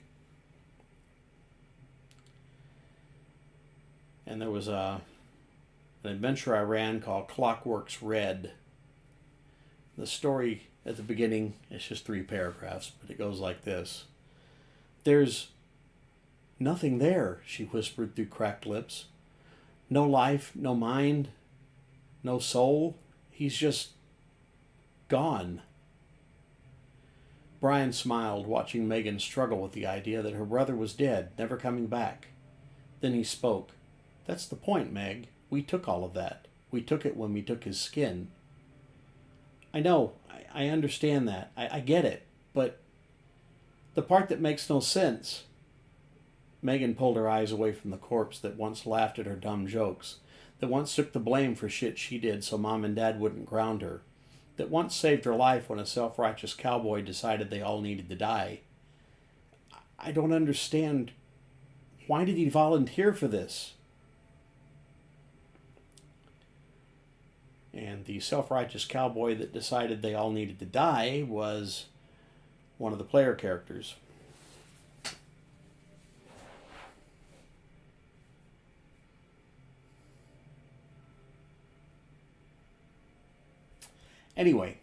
And there was an adventure I ran called Clockworks Red. The story at the beginning, it's just 3 paragraphs, but it goes like this. "There's nothing there," she whispered through cracked lips. "No life, no mind, no soul. He's just gone." Brian smiled, watching Megan struggle with the idea that her brother was dead, never coming back. Then he spoke. "That's the point, Meg. We took all of that. We took it when we took his skin." "I know. I understand that. I get it. But the part that makes no sense..." Megan pulled her eyes away from the corpse that once laughed at her dumb jokes, that once took the blame for shit she did so Mom and Dad wouldn't ground her, that once saved her life when a self-righteous cowboy decided they all needed to die. "I don't understand. Why did he volunteer for this?" And the self-righteous cowboy that decided they all needed to die was one of the player characters. Anyway,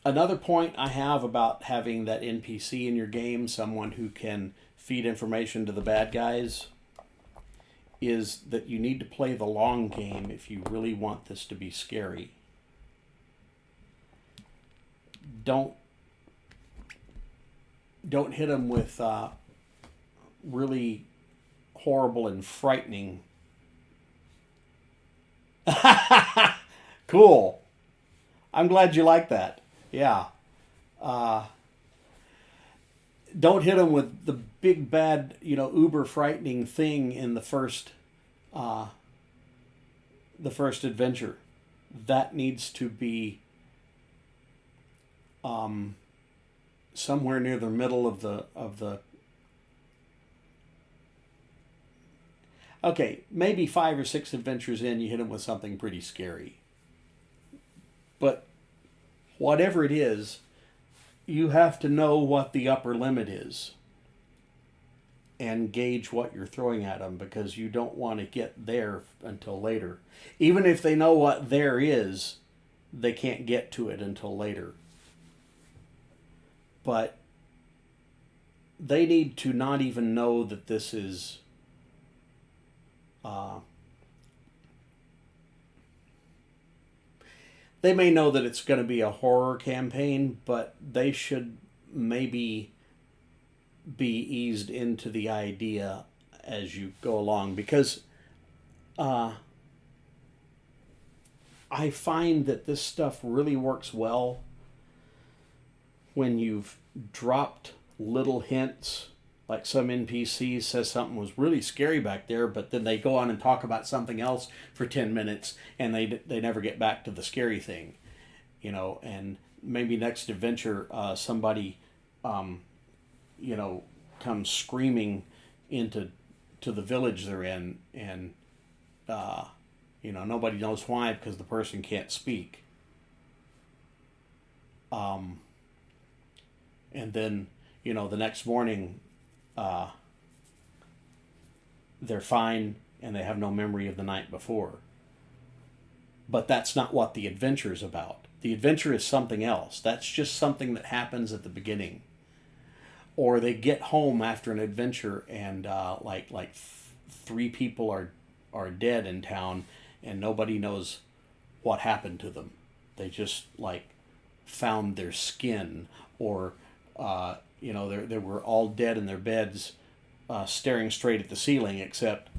another point I have about having that NPC in your game, someone who can feed information to the bad guys, is that you need to play the long game if you really want this to be scary. Don't hit them with really horrible and frightening. Cool. I'm glad you like that. Yeah. Don't hit them with the big bad, uber frightening thing in the first adventure. That needs to be somewhere near the middle of the. Okay, maybe 5 or 6 adventures in, you hit them with something pretty scary. But whatever it is, you have to know what the upper limit is and gauge what you're throwing at them, because you don't want to get there until later. Even if they know what there is, they can't get to it until later. But they need to not even know that this is they may know that it's going to be a horror campaign, but they should maybe be eased into the idea as you go along, because I find that this stuff really works well when you've dropped little hints. Like some NPC says something was really scary back there, but then they go on and talk about something else for 10 minutes and they never get back to the scary thing. And maybe next adventure somebody comes screaming to the village they're in, and nobody knows why, because the person can't speak. And then the next morning they're fine and they have no memory of the night before. But that's not what the adventure is about. The adventure is something else. That's just something that happens at the beginning. Or they get home after an adventure and like 3 people are dead in town and nobody knows what happened to them. They just found their skin, or they were all dead in their beds, staring straight at the ceiling, except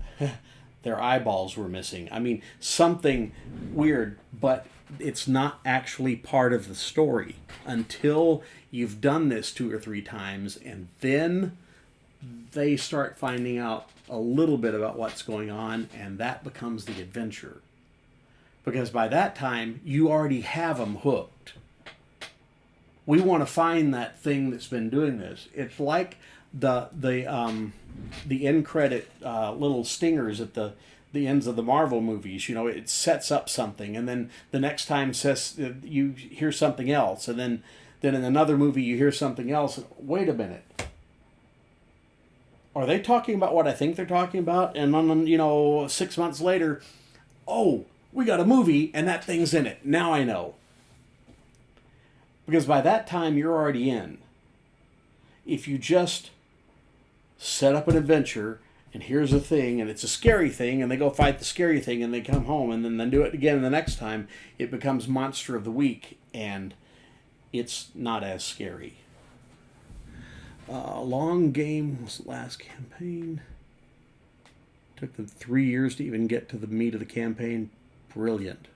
their eyeballs were missing. I mean, something weird, but it's not actually part of the story until you've done this 2 or 3 times, and then they start finding out a little bit about what's going on, and that becomes the adventure. Because by that time, you already have them hooked. We want to find that thing that's been doing this. It's like the end credit little stingers at the ends of the Marvel movies. It sets up something, and then the next time says you hear something else, and then in another movie you hear something else. Wait a minute. Are they talking about what I think they're talking about? And then 6 months later, oh, we got a movie and that thing's in it. Now I know. Because by that time, you're already in. If you just set up an adventure, and here's a thing, and it's a scary thing, and they go fight the scary thing, and they come home, and then they do it again the next time, it becomes Monster of the Week, and it's not as scary. Long Game was the last campaign. Took them 3 years to even get to the meat of the campaign. Brilliant.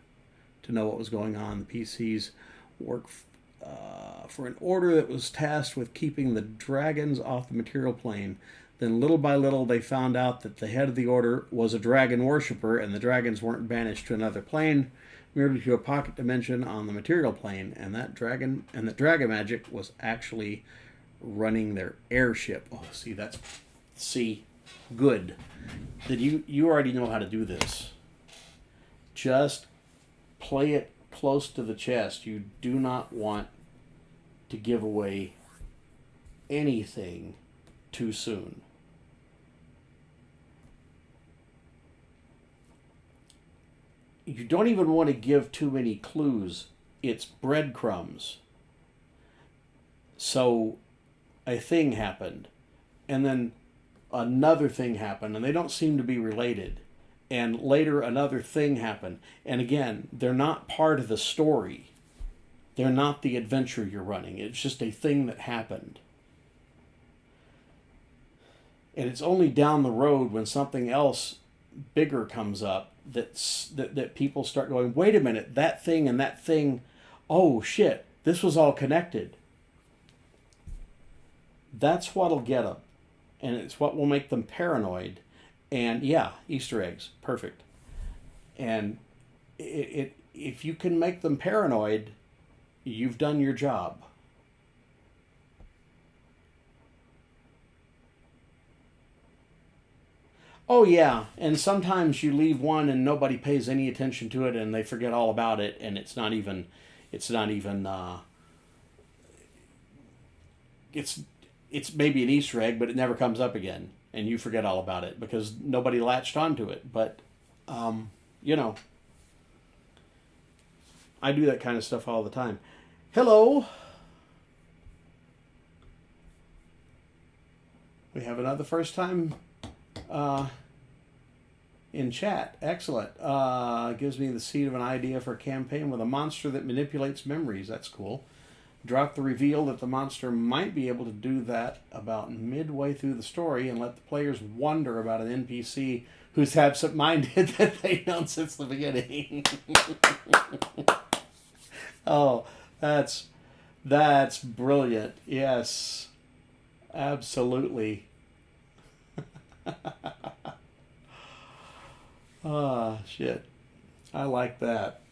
To know what was going on. The PCs work for an order that was tasked with keeping the dragons off the material plane. Then little by little they found out that the head of the order was a dragon worshipper, and the dragons weren't banished to another plane, merely to a pocket dimension on the material plane, and that dragon magic was actually running their airship. Oh, good. That you already know how to do this. Just play it close to the chest. You do not want to give away anything too soon. You don't even want to give too many clues. It's breadcrumbs. So a thing happened, and then another thing happened, and they don't seem to be related. And later another thing happened. And again, they're not part of the story. They're not the adventure you're running. It's just a thing that happened. And it's only down the road when something else bigger comes up that people start going, wait a minute, that thing and that thing, oh shit, this was all connected. That's what'll get them. And it's what will make them paranoid. And yeah, Easter eggs, perfect. And if you can make them paranoid, you've done your job. Oh yeah, and sometimes you leave one and nobody pays any attention to it, and they forget all about it, and it's not even, it's it's maybe an Easter egg, but it never comes up again, and you forget all about it because nobody latched onto it. But you know, I do that kind of stuff all the time. Hello. We have another first time in chat. Excellent. Gives me the seed of an idea for a campaign with a monster that manipulates memories. That's cool. Drop the reveal that the monster might be able to do that about midway through the story and let the players wonder about an NPC who's absent-minded that they've known since the beginning. Oh, that's brilliant. Yes, absolutely. Ah, shit. I like that.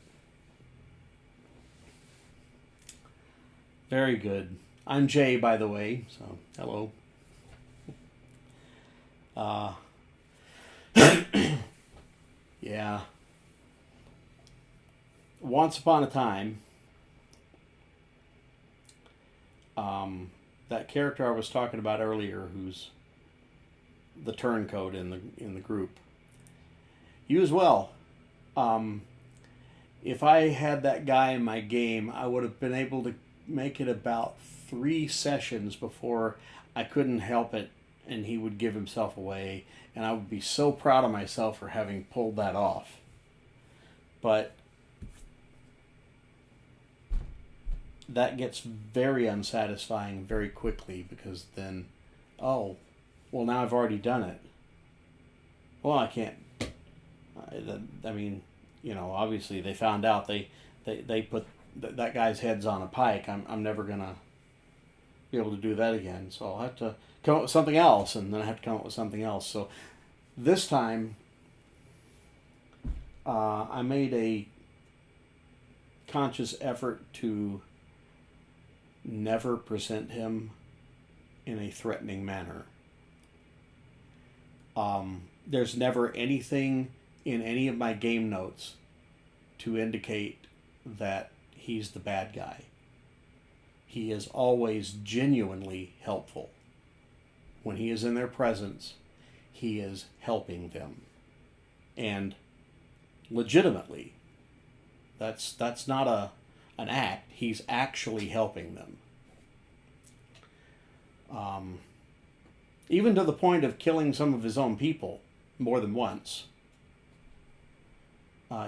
Very good. I'm Jay, by the way, so hello. Yeah. Once upon a time, that character I was talking about earlier, who's the turncoat in the group, you as well. If I had that guy in my game, I would have been able to make it about 3 sessions before I couldn't help it and he would give himself away, and I would be so proud of myself for having pulled that off. But that gets very unsatisfying very quickly, because then, oh, well, now I've already done it. Well, I can't. I mean, you know, obviously they found out, they put that guy's head's on a pike. I'm never gonna be able to do that again. So I'll have to come up with something else, and then I have to come up with something else. So this time, I made a conscious effort to never present him in a threatening manner. There's never anything in any of my game notes to indicate that he's the bad guy. He is always genuinely helpful. When he is in their presence, he is helping them. And legitimately, that's not an act. He's actually helping them. Even to the point of killing some of his own people more than once.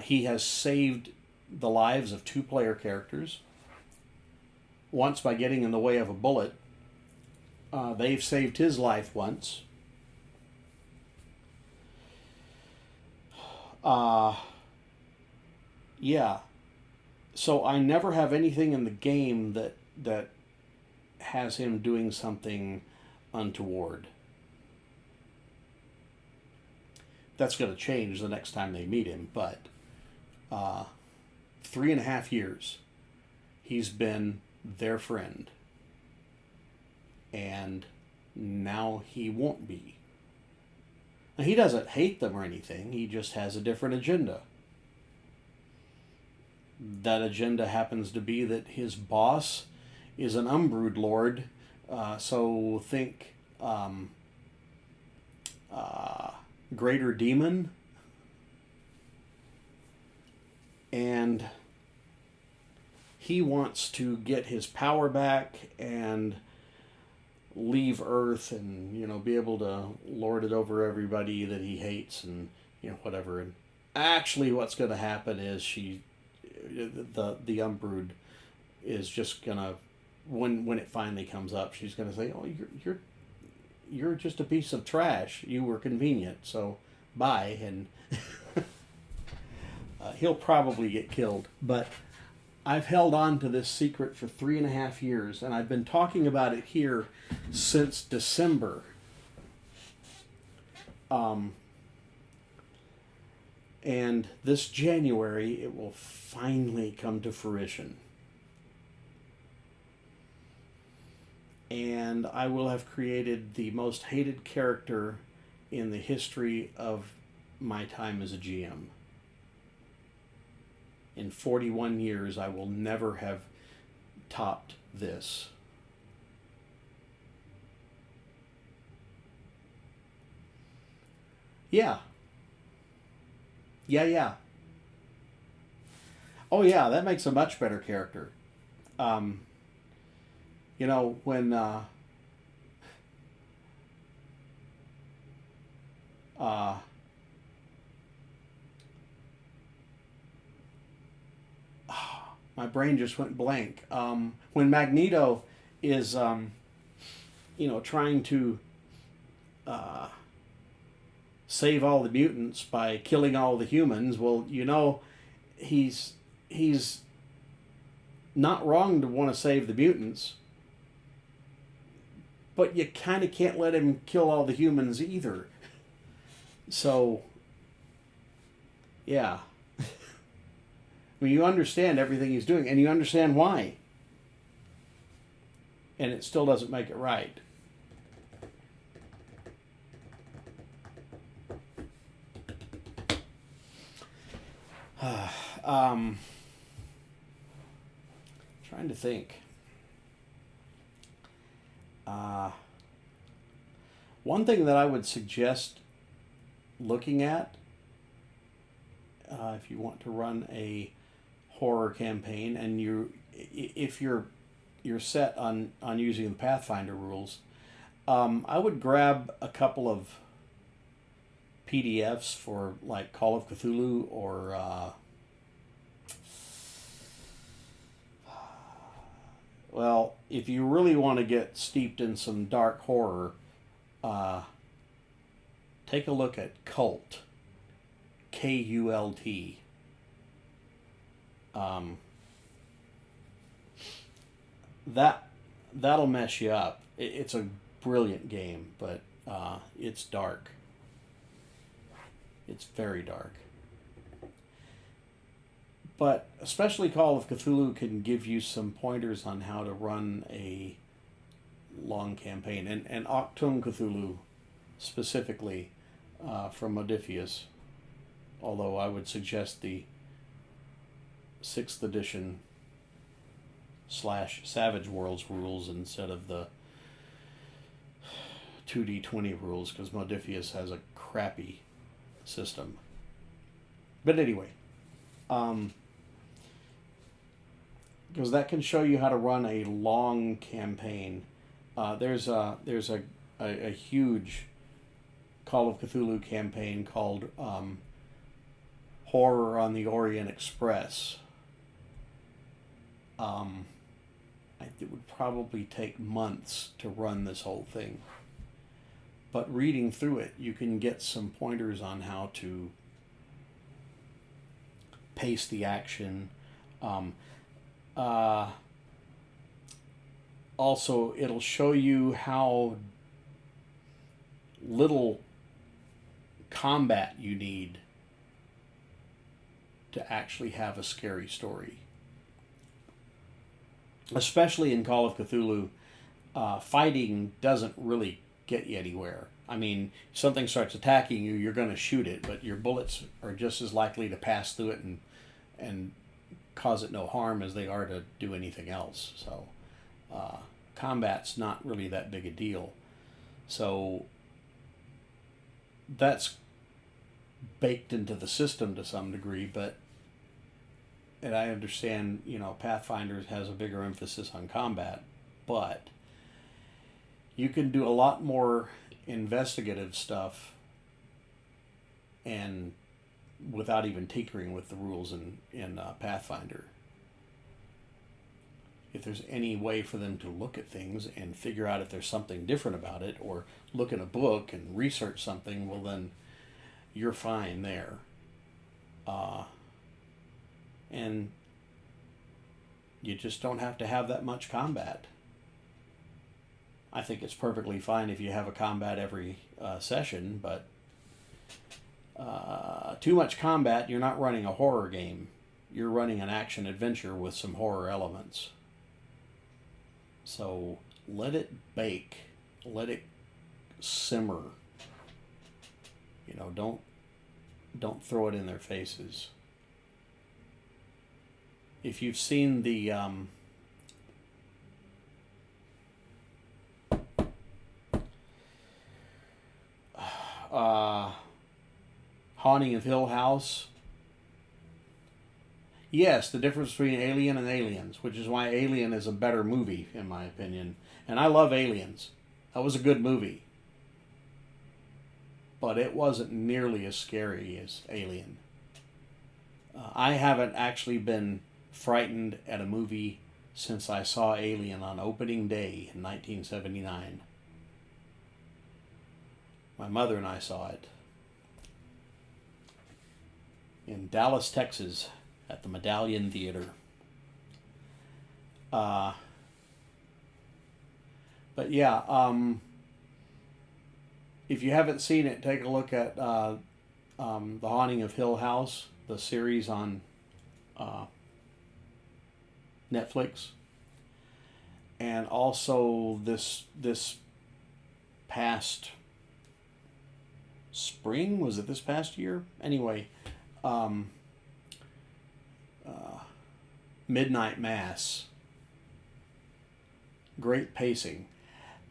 He has saved the lives of 2 player characters. Once by getting in the way of a bullet. They've saved his life once. Yeah. So I never have anything in the game that has him doing something untoward. That's going to change the next time they meet him, but 3.5 years he's been their friend, and now he won't be. Now, he doesn't hate them or anything, he just has a different agenda. That agenda happens to be that his boss is an Umbrood Lord, so think Greater Demon, and he wants to get his power back and leave Earth and, you know, be able to lord it over everybody that he hates and, you know, whatever. And actually what's going to happen is the Umbrood is just going to, when it finally comes up, she's going to say, oh, you're just a piece of trash. You were convenient, so bye. And he'll probably get killed. But I've held on to this secret for 3.5 years, and I've been talking about it here since December. And this January, it will finally come to fruition. And I will have created the most hated character in the history of my time as a GM. In 41 years, I will never have topped this. Yeah. Yeah. Oh yeah, that makes a much better character. You know, when my brain just went blank. When Magneto is, trying to save all the mutants by killing all the humans, well, he's not wrong to want to save the mutants, but you kind of can't let him kill all the humans either. So, yeah. I mean, you understand everything he's doing, and you understand why. And it still doesn't make it right. Trying to think. One thing that I would suggest looking at, if you want to run a horror campaign, and if you're set on using the Pathfinder rules, I would grab a couple of PDFs for like Call of Cthulhu or well, if you really want to get steeped in some dark horror, take a look at Cult, Kult. That'll mess you up. It's a brilliant game, but it's dark. It's very dark. But especially Call of Cthulhu can give you some pointers on how to run a long campaign. And Octum Cthulhu specifically from Modiphius, although I would suggest the 6th edition / Savage Worlds rules instead of the 2D20 rules, because Modiphius has a crappy system. But anyway, because that can show you how to run a long campaign. There's a huge Call of Cthulhu campaign called Horror on the Orient Express. It would probably take months to run this whole thing. But reading through it, you can get some pointers on how to pace the action. Also, it'll show you how little combat you need to actually have a scary story. Especially in Call of Cthulhu, fighting doesn't really get you anywhere. I mean, if something starts attacking you, you're going to shoot it, but your bullets are just as likely to pass through it and cause it no harm as they are to do anything else. So combat's not really that big a deal. So that's baked into the system to some degree, and I understand, Pathfinder has a bigger emphasis on combat, but you can do a lot more investigative stuff and without even tinkering with the rules in Pathfinder. if there's any way for them to look at things and figure out if there's something different about it, or look in a book and research something, well then you're fine there. And you just don't have to have that much combat. I think it's perfectly fine if you have a combat every session, but too much combat, you're not running a horror game. You're running an action adventure with some horror elements. So let it bake. Let it simmer. You know, don't throw it in their faces. If you've seen the Haunting of Hill House, yes, the difference between Alien and Aliens, which is why Alien is a better movie, in my opinion. And I love Aliens. That was a good movie. But it wasn't nearly as scary as Alien. I haven't actually been frightened at a movie since I saw Alien on opening day in 1979. My mother and I saw it in Dallas, Texas, at the Medallion Theater. But yeah, if you haven't seen it, take a look at The Haunting of Hill House, the series on Netflix. And also this past spring, was it this past year? Anyway, Midnight Mass. Great pacing.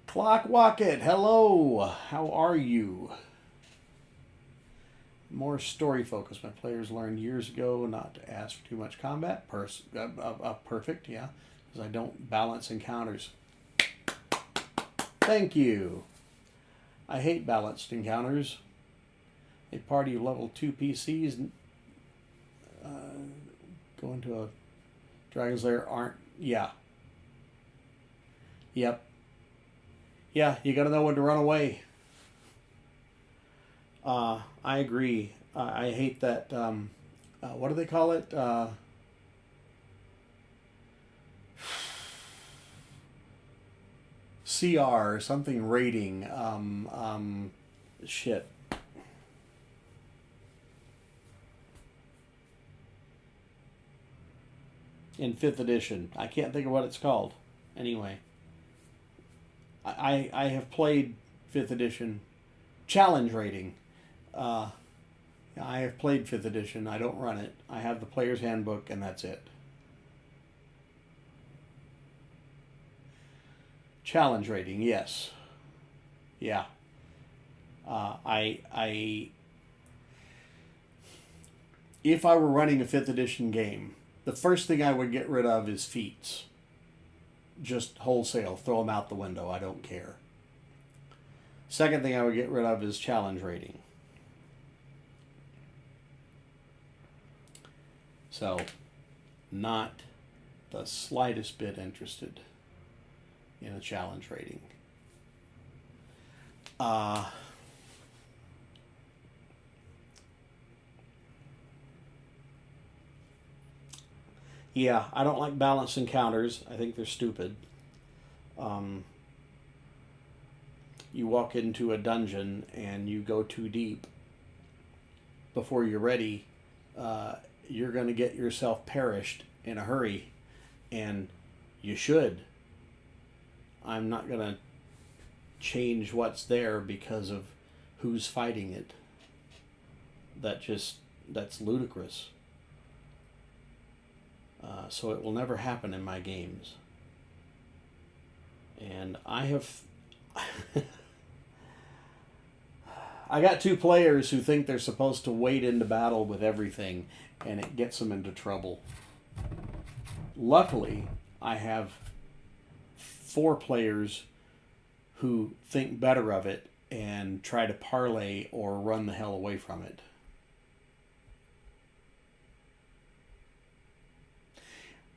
Clock Wocket, hello. How are you? More story focus. My players learned years ago not to ask for too much combat. Perfect, yeah. Because I don't balance encounters. Thank you. I hate balanced encounters. A party of level 2 PCs go into a Dragon's Lair aren't... Yeah. Yep. Yeah, you gotta know when to run away. I agree. I hate that... what do they call it? CR, something rating. Shit. In 5th edition. I can't think of what it's called. Anyway. I have played 5th edition. Challenge rating. I have played 5th edition. I don't run it. I have the player's handbook and that's it. Challenge rating, yes. Yeah. If I were running a 5th edition game, the first thing I would get rid of is feats. Just wholesale, throw them out the window, I don't care. Second thing I would get rid of is challenge rating. So, not the slightest bit interested in a challenge rating. Yeah, I don't like balanced encounters. I think they're stupid. You walk into a dungeon and you go too deep. Before you're ready, you're going to get yourself perished in a hurry. And you should. I'm not going to change what's there because of who's fighting it. That's ludicrous. So it will never happen in my games. And I have... I got 2 players who think they're supposed to wade into battle with everything, and it gets them into trouble. Luckily, I have 4 players who think better of it and try to parlay or run the hell away from it.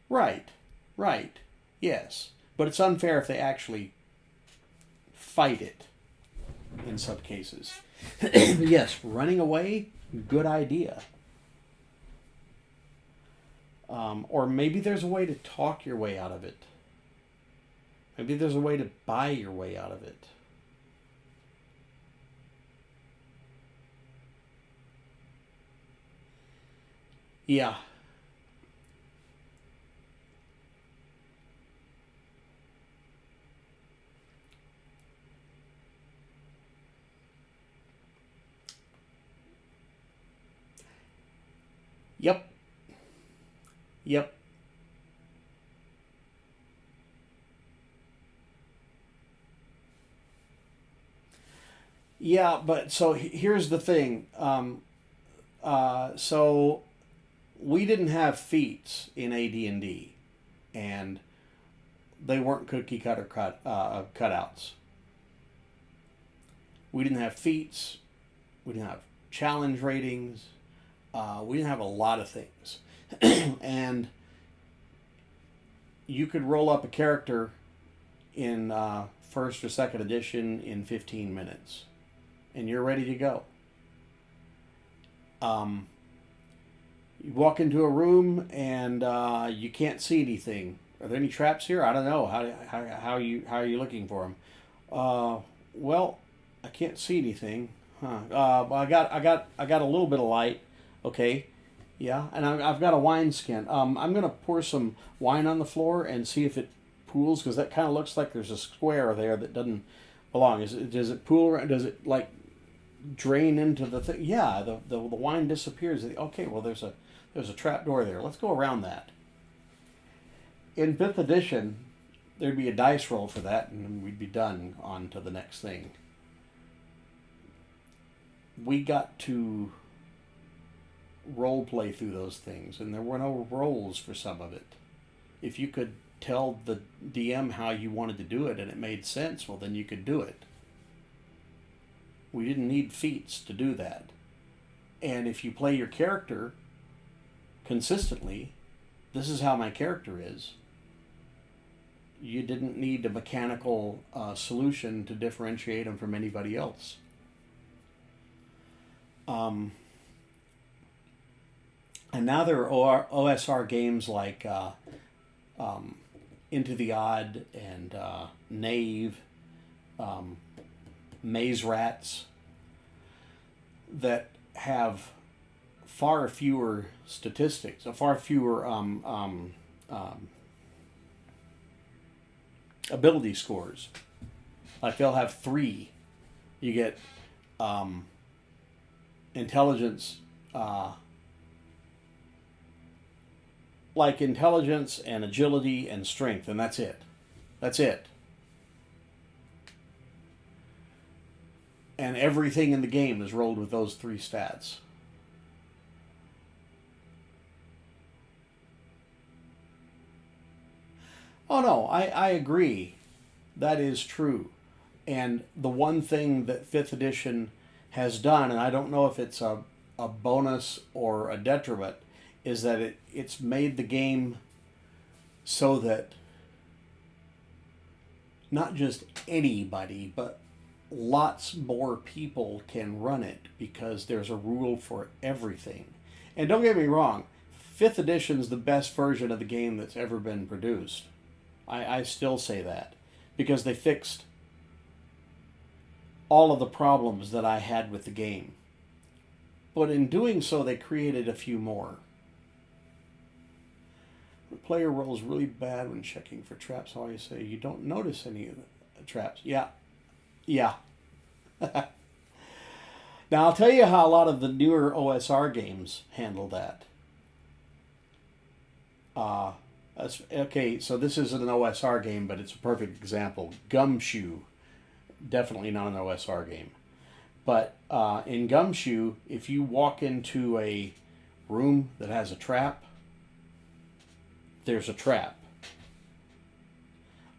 Right. Yes. But it's unfair if they actually fight it in some cases. Yes, running away, good idea. Or maybe there's a way to talk your way out of it. Maybe there's a way to buy your way out of it. Yeah. Yep. Yep. Yeah, but so here's the thing. So we didn't have feats in AD&D, and they weren't cookie cutter cutouts. We didn't have feats. We didn't have challenge ratings. We didn't have a lot of things. And you could roll up a character in first or second edition in 15 minutes, and you're ready to go. You walk into a room and you can't see anything. Are there any traps here? I don't know. How are you looking for them? Well, I can't see anything. Well, I got a little bit of light. Okay, yeah, and I've got a wine skin. I'm gonna pour some wine on the floor and see if it pools, because that kind of looks like there's a square there that doesn't belong. Does it pool around? Does it like drain into the thing? Yeah, the wine disappears. Okay, well there's a trap door there. Let's go around that. In 5th edition, there'd be a dice roll for that, and we'd be done on to the next thing. We got to role play through those things, and there were no roles for some of it. If you could tell the DM how you wanted to do it and it made sense, well, then you could do it. We didn't need feats to do that. And if you play your character consistently, this is how my character is, you didn't need a mechanical solution to differentiate them from anybody else. And now there are OSR games like Into the Odd and Knave, Maze Rats, that have far fewer statistics, far fewer ability scores. Like they'll have 3. You get intelligence, like intelligence and agility and strength, and that's it. That's it. And everything in the game is rolled with those 3 stats. Oh no, I agree. That is true. And the one thing that 5th edition has done, and I don't know if it's a bonus or a detriment, is that it's made the game so that not just anybody, but lots more people can run it, because there's a rule for everything. And don't get me wrong, 5th edition is the best version of the game that's ever been produced. I still say that, because they fixed all of the problems that I had with the game. But in doing so, they created a few more. The player rolls really bad when checking for traps. How I say, you don't notice any of the traps. Yeah. Yeah. Now, I'll tell you how a lot of the newer OSR games handle that. Okay, so this isn't an OSR game, but it's a perfect example. Gumshoe, definitely not an OSR game. But in Gumshoe, if you walk into a room that has a trap, there's a trap.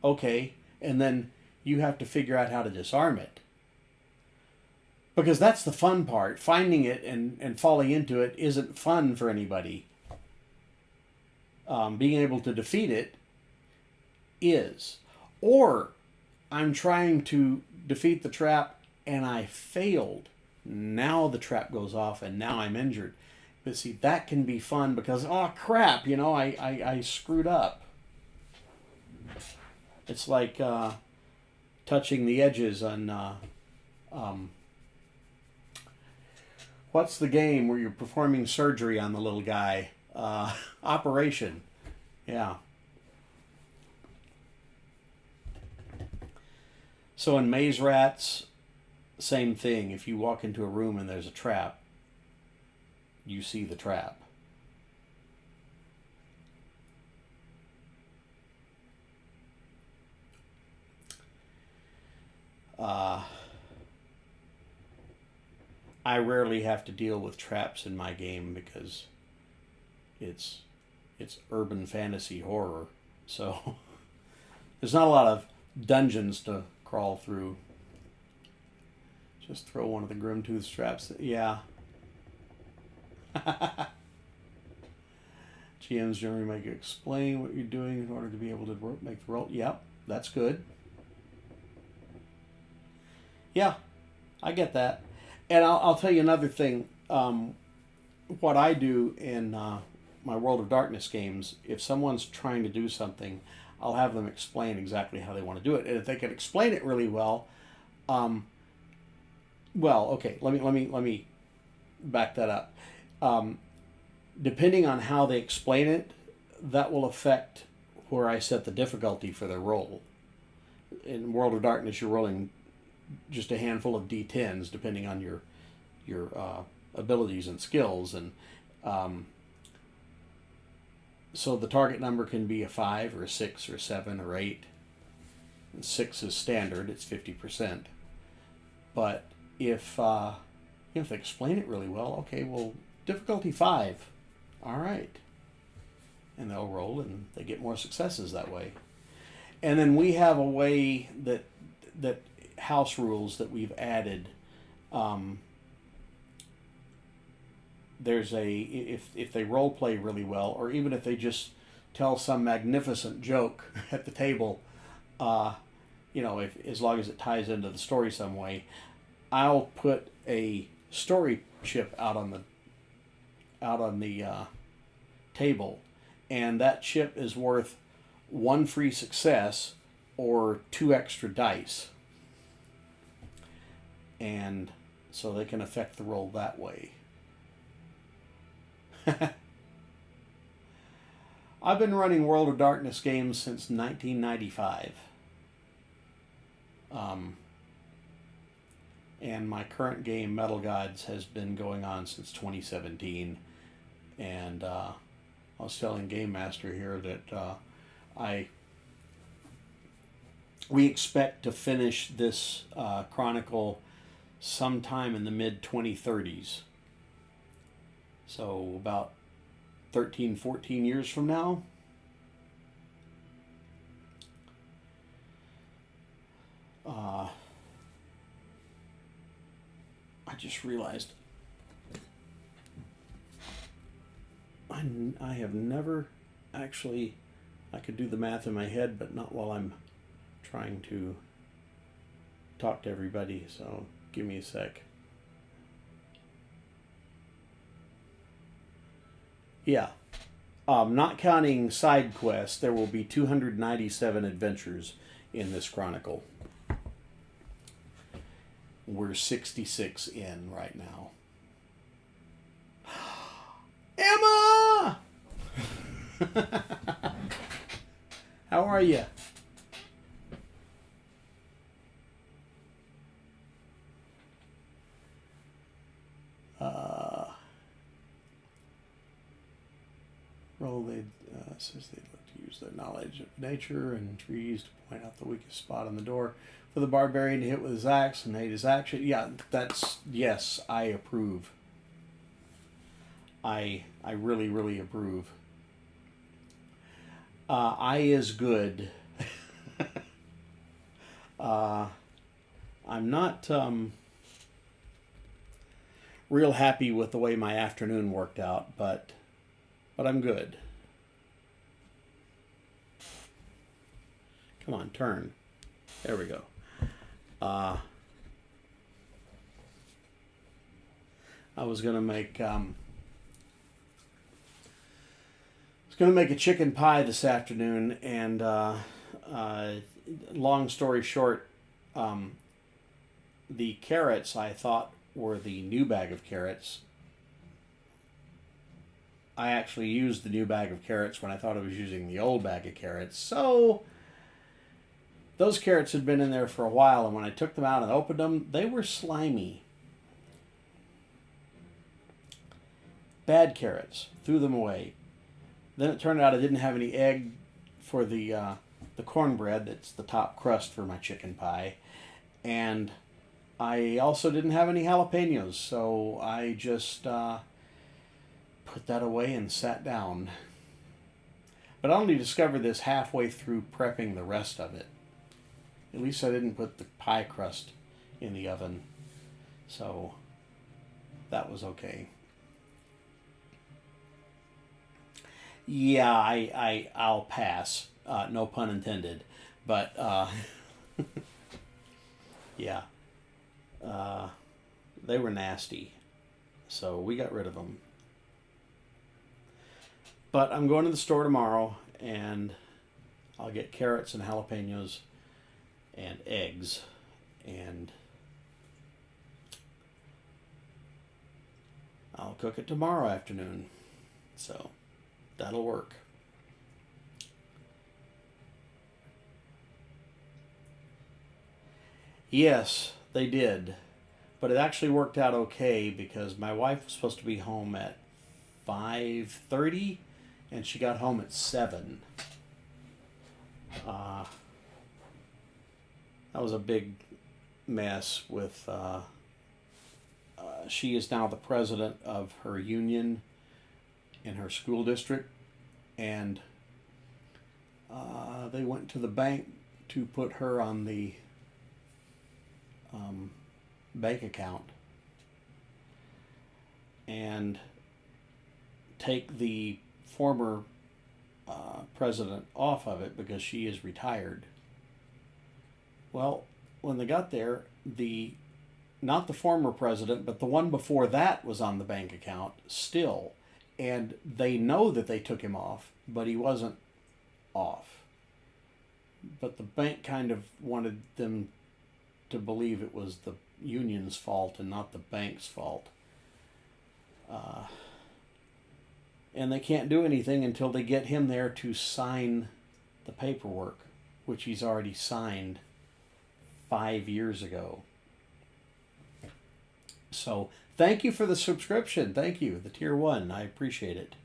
Okay, and then you have to figure out how to disarm it. Because that's the fun part. Finding it and falling into it isn't fun for anybody. Being able to defeat it is. Or I'm trying to defeat the trap and I failed. Now the trap goes off and now I'm injured. But see, that can be fun because, oh crap, you know, I screwed up. It's like touching the edges on, what's the game where you're performing surgery on the little guy? Operation. Yeah. So in Maze Rats, same thing. If you walk into a room and there's a trap, you see the trap. I rarely have to deal with traps in my game because it's urban fantasy horror. So there's not a lot of dungeons to crawl through. Just throw one of the Grimtooth traps. Yeah. GMs generally make you explain what you're doing in order to be able to make the roll. Yep, that's good. Yeah, I get that. And I'll tell you another thing. What I do in my World of Darkness games, if someone's trying to do something, I'll have them explain exactly how they want to do it. And if they can explain it really well, okay, let me back that up. Depending on how they explain it, that will affect where I set the difficulty for their roll. In World of Darkness, you're rolling just a handful of d10s, depending on your abilities and skills, and so the target number can be a 5 or a 6 or a 7 or 8. And 6 is standard; it's 50%. But if they explain it really well, okay, well, difficulty 5, all right, and they'll roll and they get more successes that way. And then we have a way that house rules that we've added. There's if they role play really well, or even if they just tell some magnificent joke at the table, as long as it ties into the story some way, I'll put a story chip out on the table, and that chip is worth 1 free success or 2 extra dice, and so they can affect the roll that way. I've been running World of Darkness games since 1995. And my current game, Metal Gods, has been going on since 2017. And I was telling Game Master here that we expect to finish this chronicle sometime in the mid-2030s. So about 13, 14 years from now. I just realized I have never actually, I could do the math in my head, but not while I'm trying to talk to everybody, so give me a sec. Yeah. Not counting side quests, there will be 297 adventures in this chronicle. We're 66 in right now. Emma! How are you? Says they'd like to use their knowledge of nature and trees to point out the weakest spot on the door for the barbarian to hit with his axe and aid his action. Yeah, yes, I approve. I really, really approve. I is good. I'm not real happy with the way my afternoon worked out, but I'm good. Come on, turn. There we go. I was gonna make a chicken pie this afternoon, and long story short, the carrots I thought were the new bag of carrots. I actually used the new bag of carrots when I thought I was using the old bag of carrots. So those carrots had been in there for a while, and when I took them out and opened them, they were slimy. Bad carrots. Threw them away. Then it turned out I didn't have any egg for the cornbread. That's the top crust for my chicken pie. And I also didn't have any jalapenos, so I just put that away and sat down. But I only discovered this halfway through prepping the rest of it. At least I didn't put the pie crust in the oven, so that was okay. Yeah, I'll pass. No pun intended. But yeah, they were nasty, so we got rid of them. But I'm going to the store tomorrow, and I'll get carrots and jalapenos and eggs, and I'll cook it tomorrow afternoon. So that'll work. Yes, they did. But it actually worked out okay because my wife was supposed to be home at 5:30 and she got home at 7. That was a big mess with she is now the president of her union in her school district, and they went to the bank to put her on the bank account and take the former president off of it because she is retired. Well, when they got there, not the former president, but the one before that was on the bank account still. And they know that they took him off, but he wasn't off. But the bank kind of wanted them to believe it was the union's fault and not the bank's fault. And they can't do anything until they get him there to sign the paperwork, which he's already signed 5 years ago. So thank you for the subscription. Thank you, the tier 1. I appreciate it.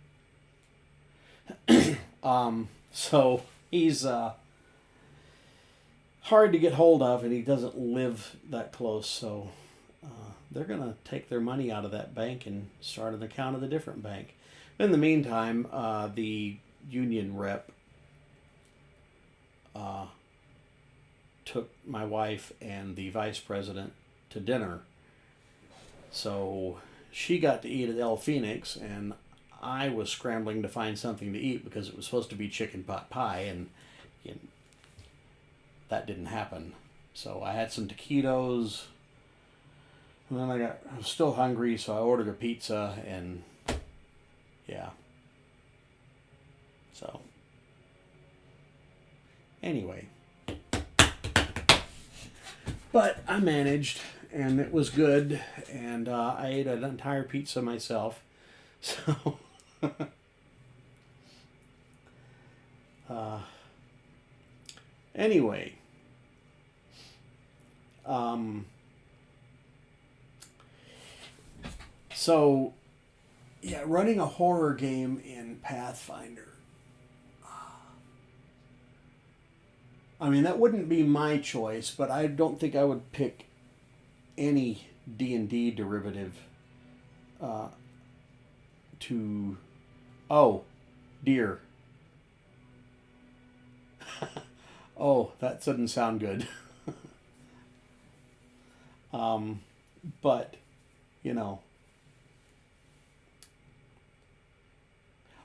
So he's hard to get hold of, and he doesn't live that close. So they're going to take their money out of that bank and start an account at a different bank. In the meantime, the union rep took my wife and the vice president to dinner. So she got to eat at El Phoenix, and I was scrambling to find something to eat because it was supposed to be chicken pot pie, and that didn't happen. So I had some taquitos, and then I was still hungry, so I ordered a pizza, and yeah. So anyway, but I managed, and it was good, and I ate an entire pizza myself. So anyway, so yeah, running a horror game in Pathfinder. I mean, that wouldn't be my choice, but I don't think I would pick any D&D derivative to... Oh, dear. Oh, that doesn't sound good. But, you know.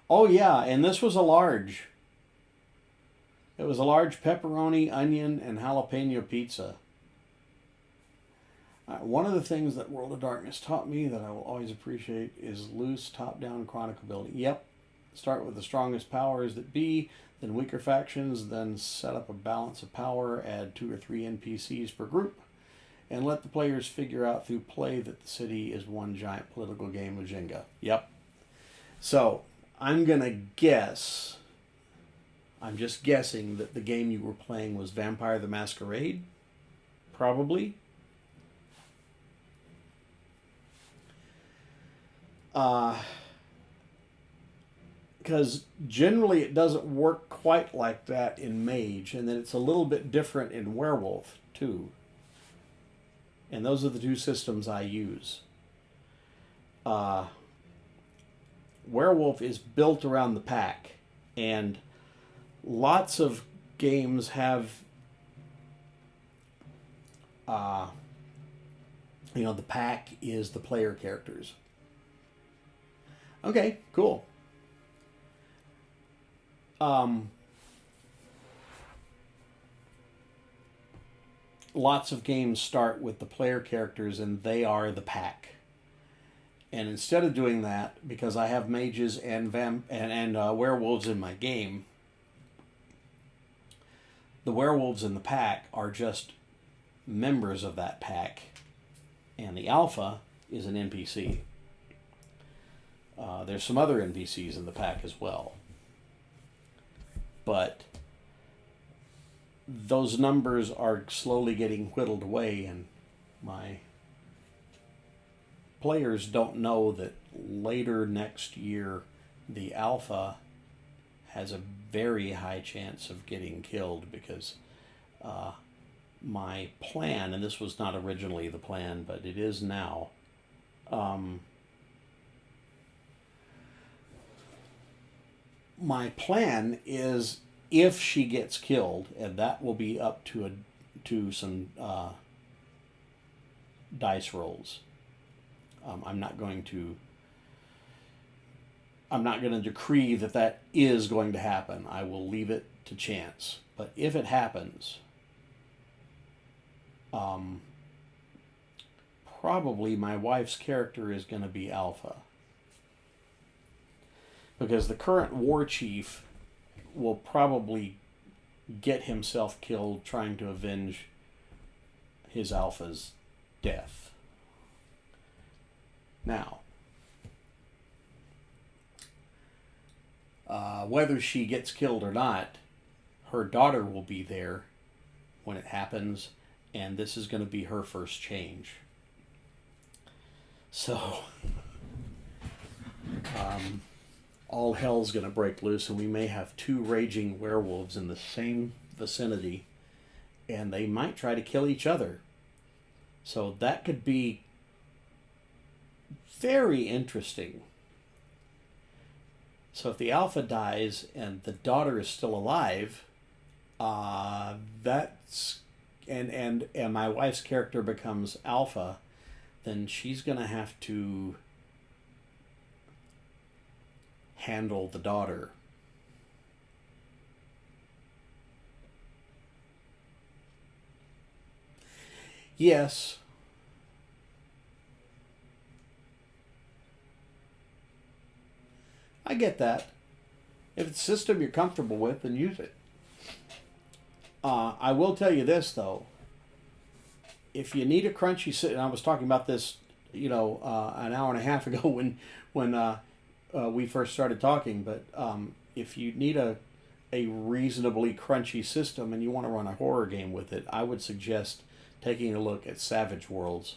Oh, yeah, and this was a large. It was a large pepperoni, onion, and jalapeno pizza. One of the things that World of Darkness taught me that I will always appreciate is loose top-down chronicle building. Yep, start with the strongest powers that be, then weaker factions, then set up a balance of power, add 2 or 3 NPCs per group, and let the players figure out through play that the city is one giant political game of Jenga. Yep. So, I'm going to guess, I'm just guessing that the game you were playing was Vampire the Masquerade? Probably. Because generally it doesn't work quite like that in Mage, and then it's a little bit different in Werewolf, too. And those are the 2 systems I use. Werewolf is built around the pack, and lots of games have, the pack is the player characters. Okay, cool. Lots of games start with the player characters and they are the pack. And instead of doing that, because I have mages and werewolves in my game, the werewolves in the pack are just members of that pack, and the alpha is an NPC. There's some other NPCs in the pack as well. But those numbers are slowly getting whittled away, and my players don't know that later next year the alpha has a very high chance of getting killed, because my plan, and this was not originally the plan, but it is now, my plan is, if she gets killed, and that will be up to some dice rolls. I'm not going to decree that is going to happen. I will leave it to chance. But if it happens, probably my wife's character is going to be alpha. Because the current war chief will probably get himself killed trying to avenge his alpha's death. Now, whether she gets killed or not, her daughter will be there when it happens, and this is going to be her first change. So, all hell's going to break loose, and we may have 2 raging werewolves in the same vicinity, and they might try to kill each other. So that could be very interesting. So if the alpha dies and the daughter is still alive, that's and my wife's character becomes alpha, then she's going to have to handle the daughter. Yes. I get that. If it's a system you're comfortable with, then use it. I will tell you this, though. If you need a crunchy system, and I was talking about this, an hour and a half ago when we first started talking, but if you need a reasonably crunchy system and you want to run a horror game with it, I would suggest taking a look at Savage Worlds.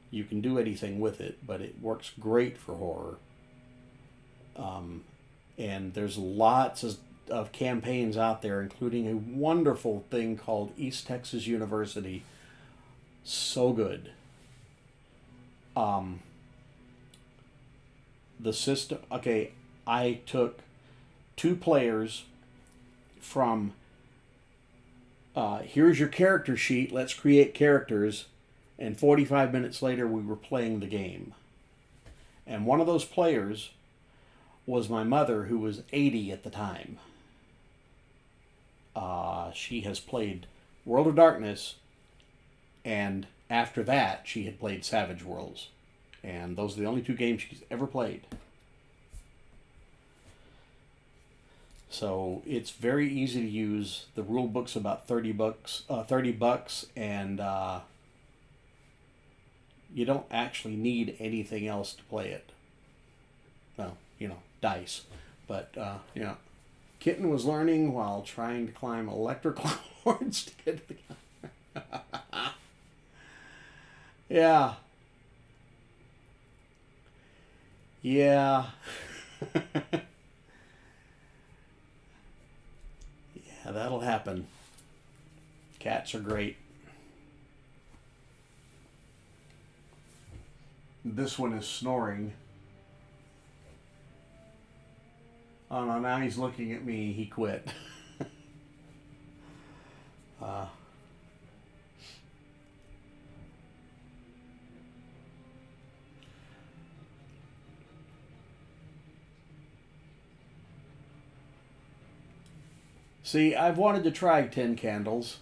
You can do anything with it, but it works great for horror. And there's lots of campaigns out there, including a wonderful thing called East Texas University. So good. The system, okay, I took 2 players from here's your character sheet, let's create characters, and 45 minutes later we were playing the game. And one of those players was my mother, who was 80 at the time. She has played World of Darkness, and after that, she had played Savage Worlds. And those are the only 2 games she's ever played. So it's very easy to use. The rule book's about $30, and you don't actually need anything else to play it. Well, dice. But, Kitten was learning while trying to climb electrical cords to get to the... Yeah. Yeah. Yeah, that'll happen. Cats are great. This one is snoring. Oh no, now he's looking at me. He quit. See, I've wanted to try 10 candles.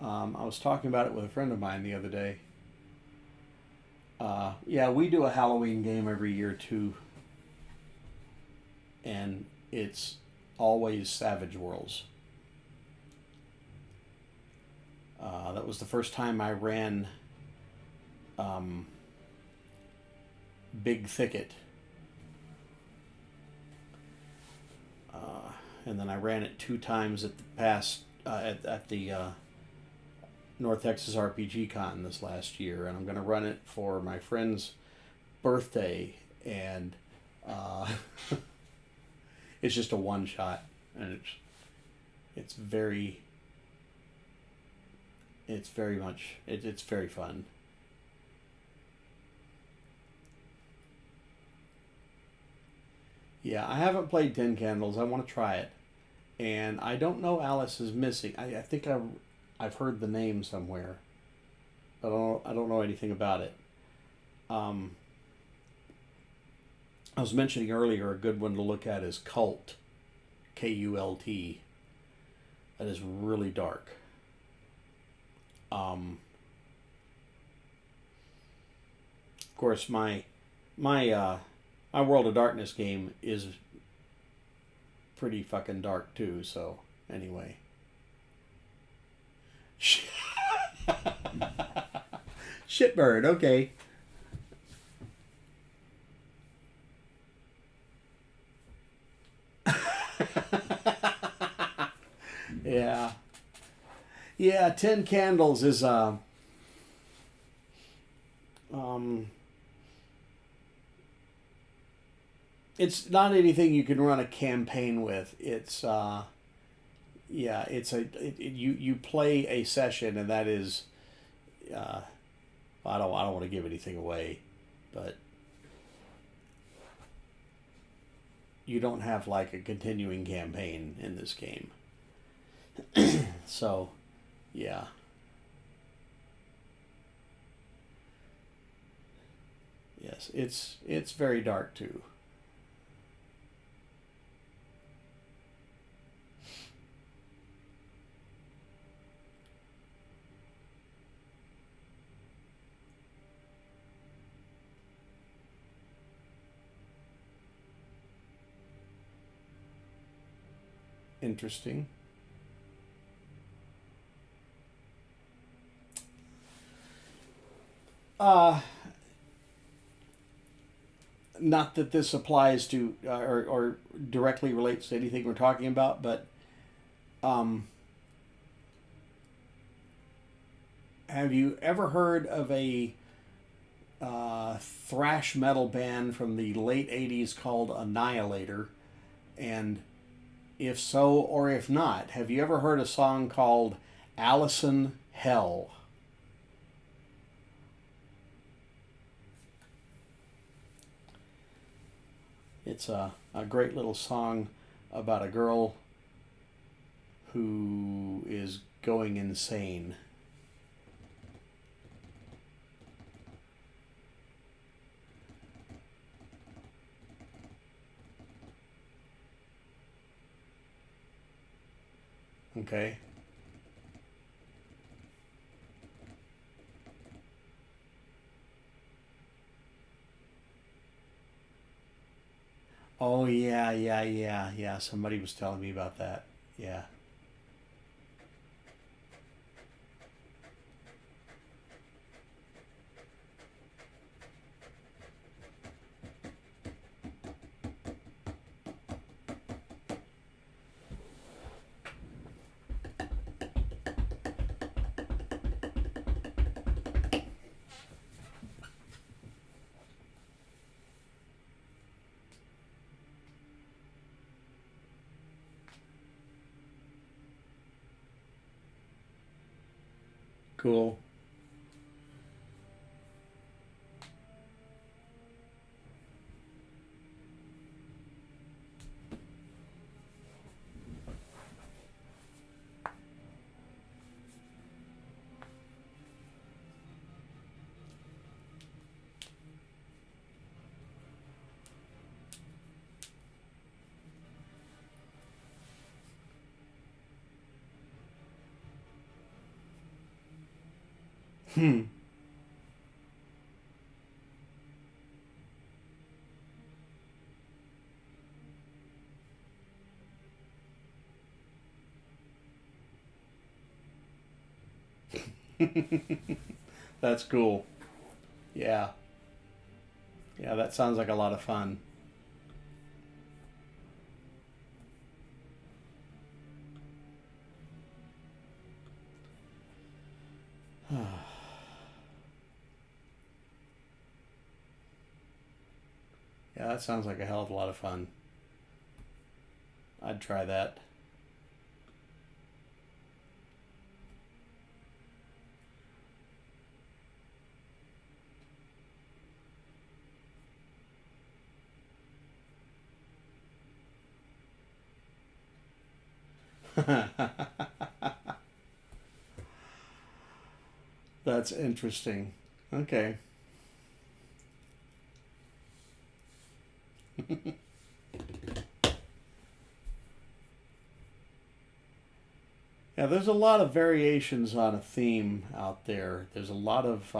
I was talking about it with a friend of mine the other day. Yeah, we do a Halloween game every year too. And it's always Savage Worlds. That was the first time I ran Big Thicket. And then I ran it 2 times at the North Texas RPG Con this last year, and I'm going to run it for my friend's birthday, and it's just a one-shot, and it's very fun. Yeah, I haven't played 10 Candles. I want to try it. And I don't know Alice is Missing. I think I've heard the name somewhere. But I don't know anything about it. I was mentioning earlier a good one to look at is Cult. K-U-L-T. That is really dark. Of course, my World of Darkness game is pretty fucking dark too, so anyway. Shitbird, okay. Yeah. Yeah, 10 Candles is it's not anything you can run a campaign with. It's you play a session, and that is I don't want to give anything away, but you don't have like a continuing campaign in this game. So, yeah. Yes, it's very dark too. Interesting. Not that this applies to or directly relates to anything we're talking about, but have you ever heard of a thrash metal band from the late 80s called Annihilator? And if so, or if not, have you ever heard a song called Allison Hell? It's a great little song about a girl who is going insane. Okay. Oh yeah, yeah, yeah, yeah. Somebody was telling me about that. Yeah. Cool. Hmm. That's cool. Yeah. Yeah, that sounds like a lot of fun. Yeah, that sounds like a hell of a lot of fun. I'd try that. That's interesting. Okay. Yeah, there's a lot of variations on a theme out there. There's a lot of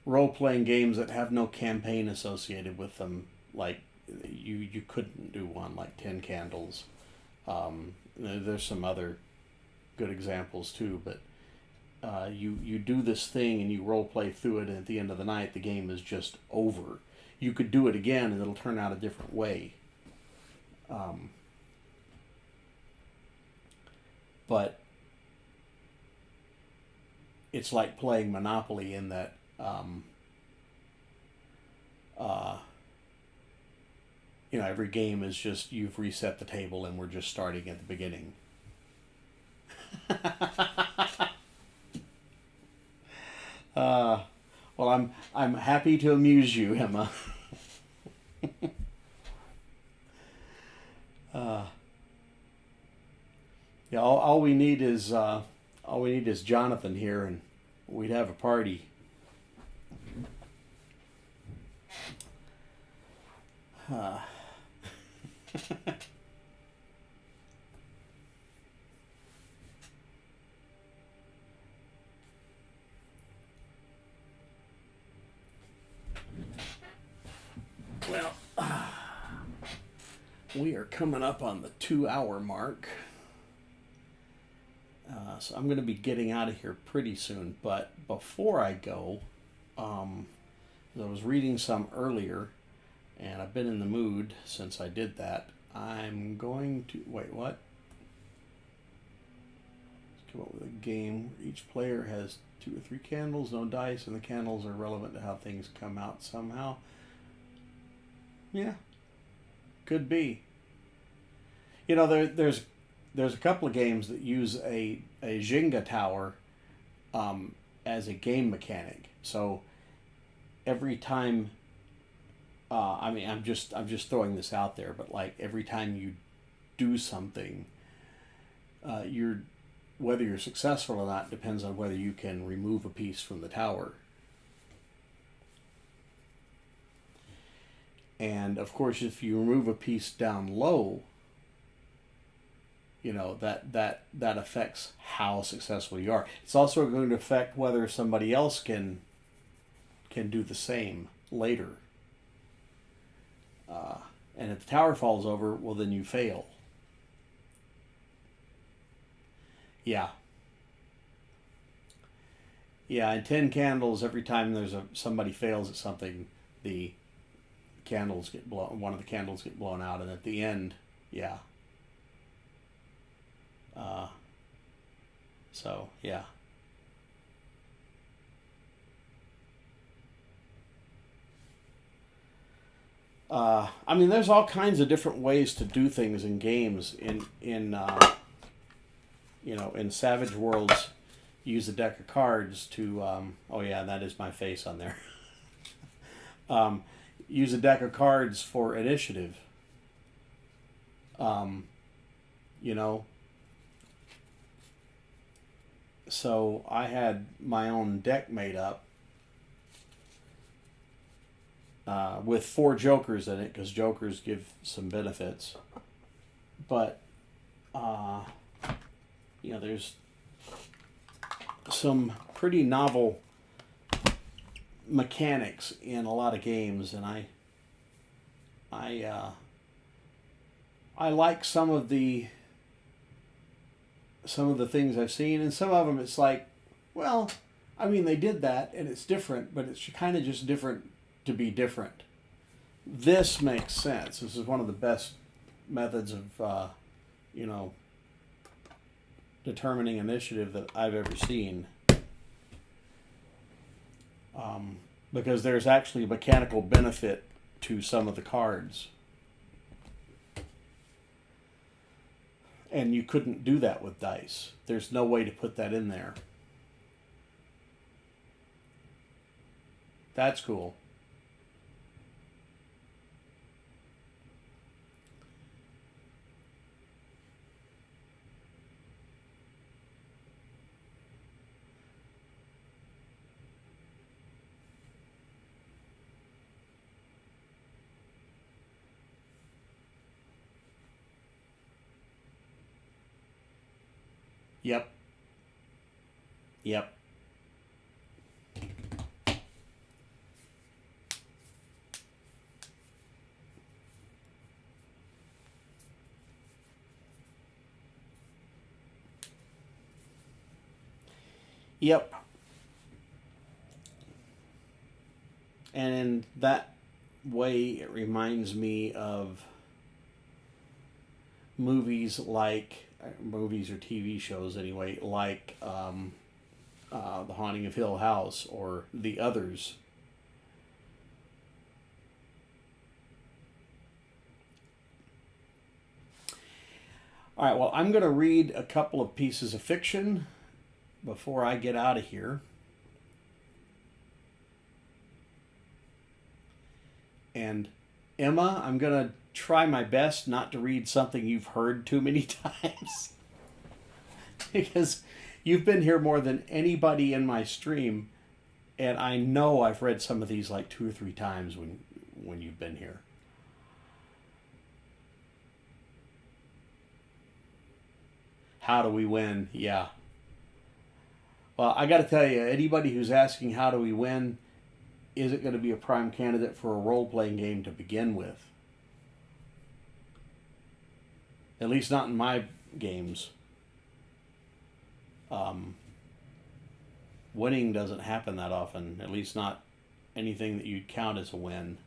role playing games that have no campaign associated with them. Like you couldn't do one like Ten Candles. There's some other good examples too, but you do this thing and you role play through it, and at the end of the night, the game is just over. You could do it again, and it'll turn out a different way. Um, but it's like playing Monopoly in that uh, every game is just you've reset the table and we're just starting at the beginning. uh, well, I'm happy to amuse you, Emma. uh, yeah, all we need is Jonathan here, and we'd have a party. Uh, well, we are coming up on the 2 hour mark. So I'm going to be getting out of here pretty soon. But before I go, I was reading some earlier, and I've been in the mood since I did that. I'm going to... Wait, what? Let's come up with a game. Each player has 2 or 3 candles, no dice, and the candles are relevant to how things come out somehow. Yeah, could be. There's a couple of games that use a Jenga tower as a game mechanic. So every time, I'm just throwing this out there, but like every time you do something, whether you're successful or not depends on whether you can remove a piece from the tower. And of course, if you remove a piece down low, you know, that affects how successful you are. It's also going to affect whether somebody else can do the same later. And if the tower falls over, well, then you fail. Yeah. Yeah, and 10 candles, every time somebody fails at something, the candles get blown, one of the candles get blown out, and at the end, yeah. So, yeah. I mean, there's all kinds of different ways to do things in games. In Savage Worlds, use a deck of cards to. Oh yeah, that is my face on there. Use a deck of cards for initiative. You know. So I had my own deck made up. With 4 jokers in it, because jokers give some benefits. But, there's some pretty novel mechanics in a lot of games, and I like some of the things I've seen, and some of them it's like, well, I mean, they did that, and it's different, but it's kind of just different to be different. This makes sense. This is one of the best methods of, determining initiative that I've ever seen. Because there's actually a mechanical benefit to some of the cards. And you couldn't do that with dice. There's no way to put that in there. That's cool. Yep. Yep. Yep. And in that way, it reminds me of movies or TV shows anyway, like The Haunting of Hill House or The Others. All right, well, I'm going to read a couple of pieces of fiction before I get out of here. And Emma, I'm going to try my best not to read something you've heard too many times. Because you've been here more than anybody in my stream, and I know I've read some of these like 2 or 3 times when you've been here. How do we win? Yeah. Well, I got to tell you, anybody who's asking how do we win isn't going to be a prime candidate for a role-playing game to begin with. At least not in my games. Winning doesn't happen that often. At least not anything that you'd count as a win.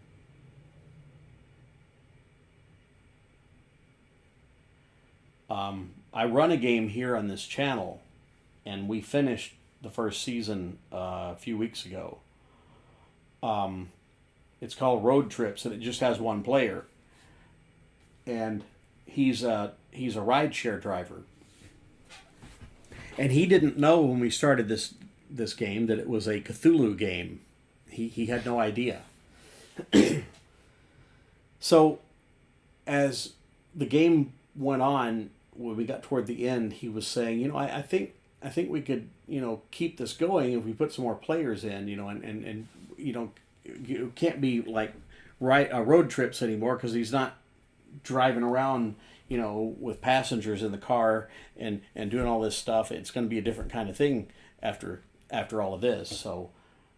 I run a game here on this channel, and we finished the first season a few weeks ago. It's called Road Trips, and it just has 1 player. And he's a rideshare driver. And he didn't know when we started this game that it was a Cthulhu game. He had no idea. So as the game went on, when we got toward the end, he was saying, I think we could, keep this going if we put some more players in, and you can't be like road trips anymore because he's not driving around, with passengers in the car and doing all this stuff. It's going to be a different kind of thing after all of this. So,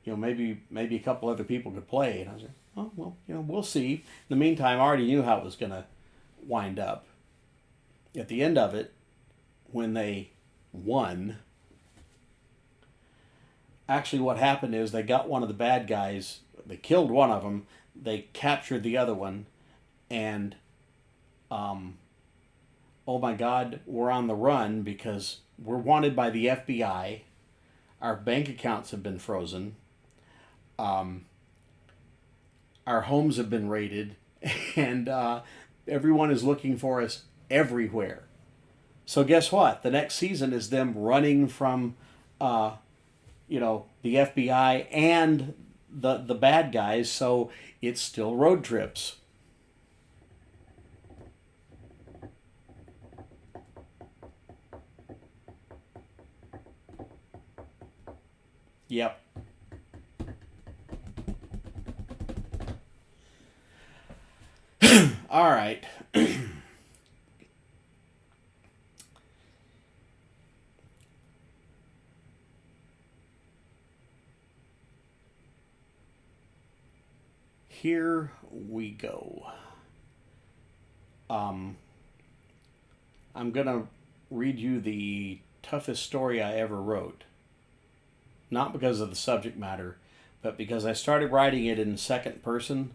maybe a couple other people could play. And I was like, oh well, we'll see. In the meantime, I already knew how it was going to wind up. At the end of it, when they won, actually what happened is they got one of the bad guys. They killed one of them. They captured the other one, and oh my God, we're on the run because we're wanted by the FBI. Our bank accounts have been frozen. Our homes have been raided, and everyone is looking for us everywhere. So guess what? The next season is them running from, the FBI and the bad guys. So it's still road trips. Yep. All right. Here we go. I'm going to read you the toughest story I ever wrote. Not because of the subject matter, but because I started writing it in second person,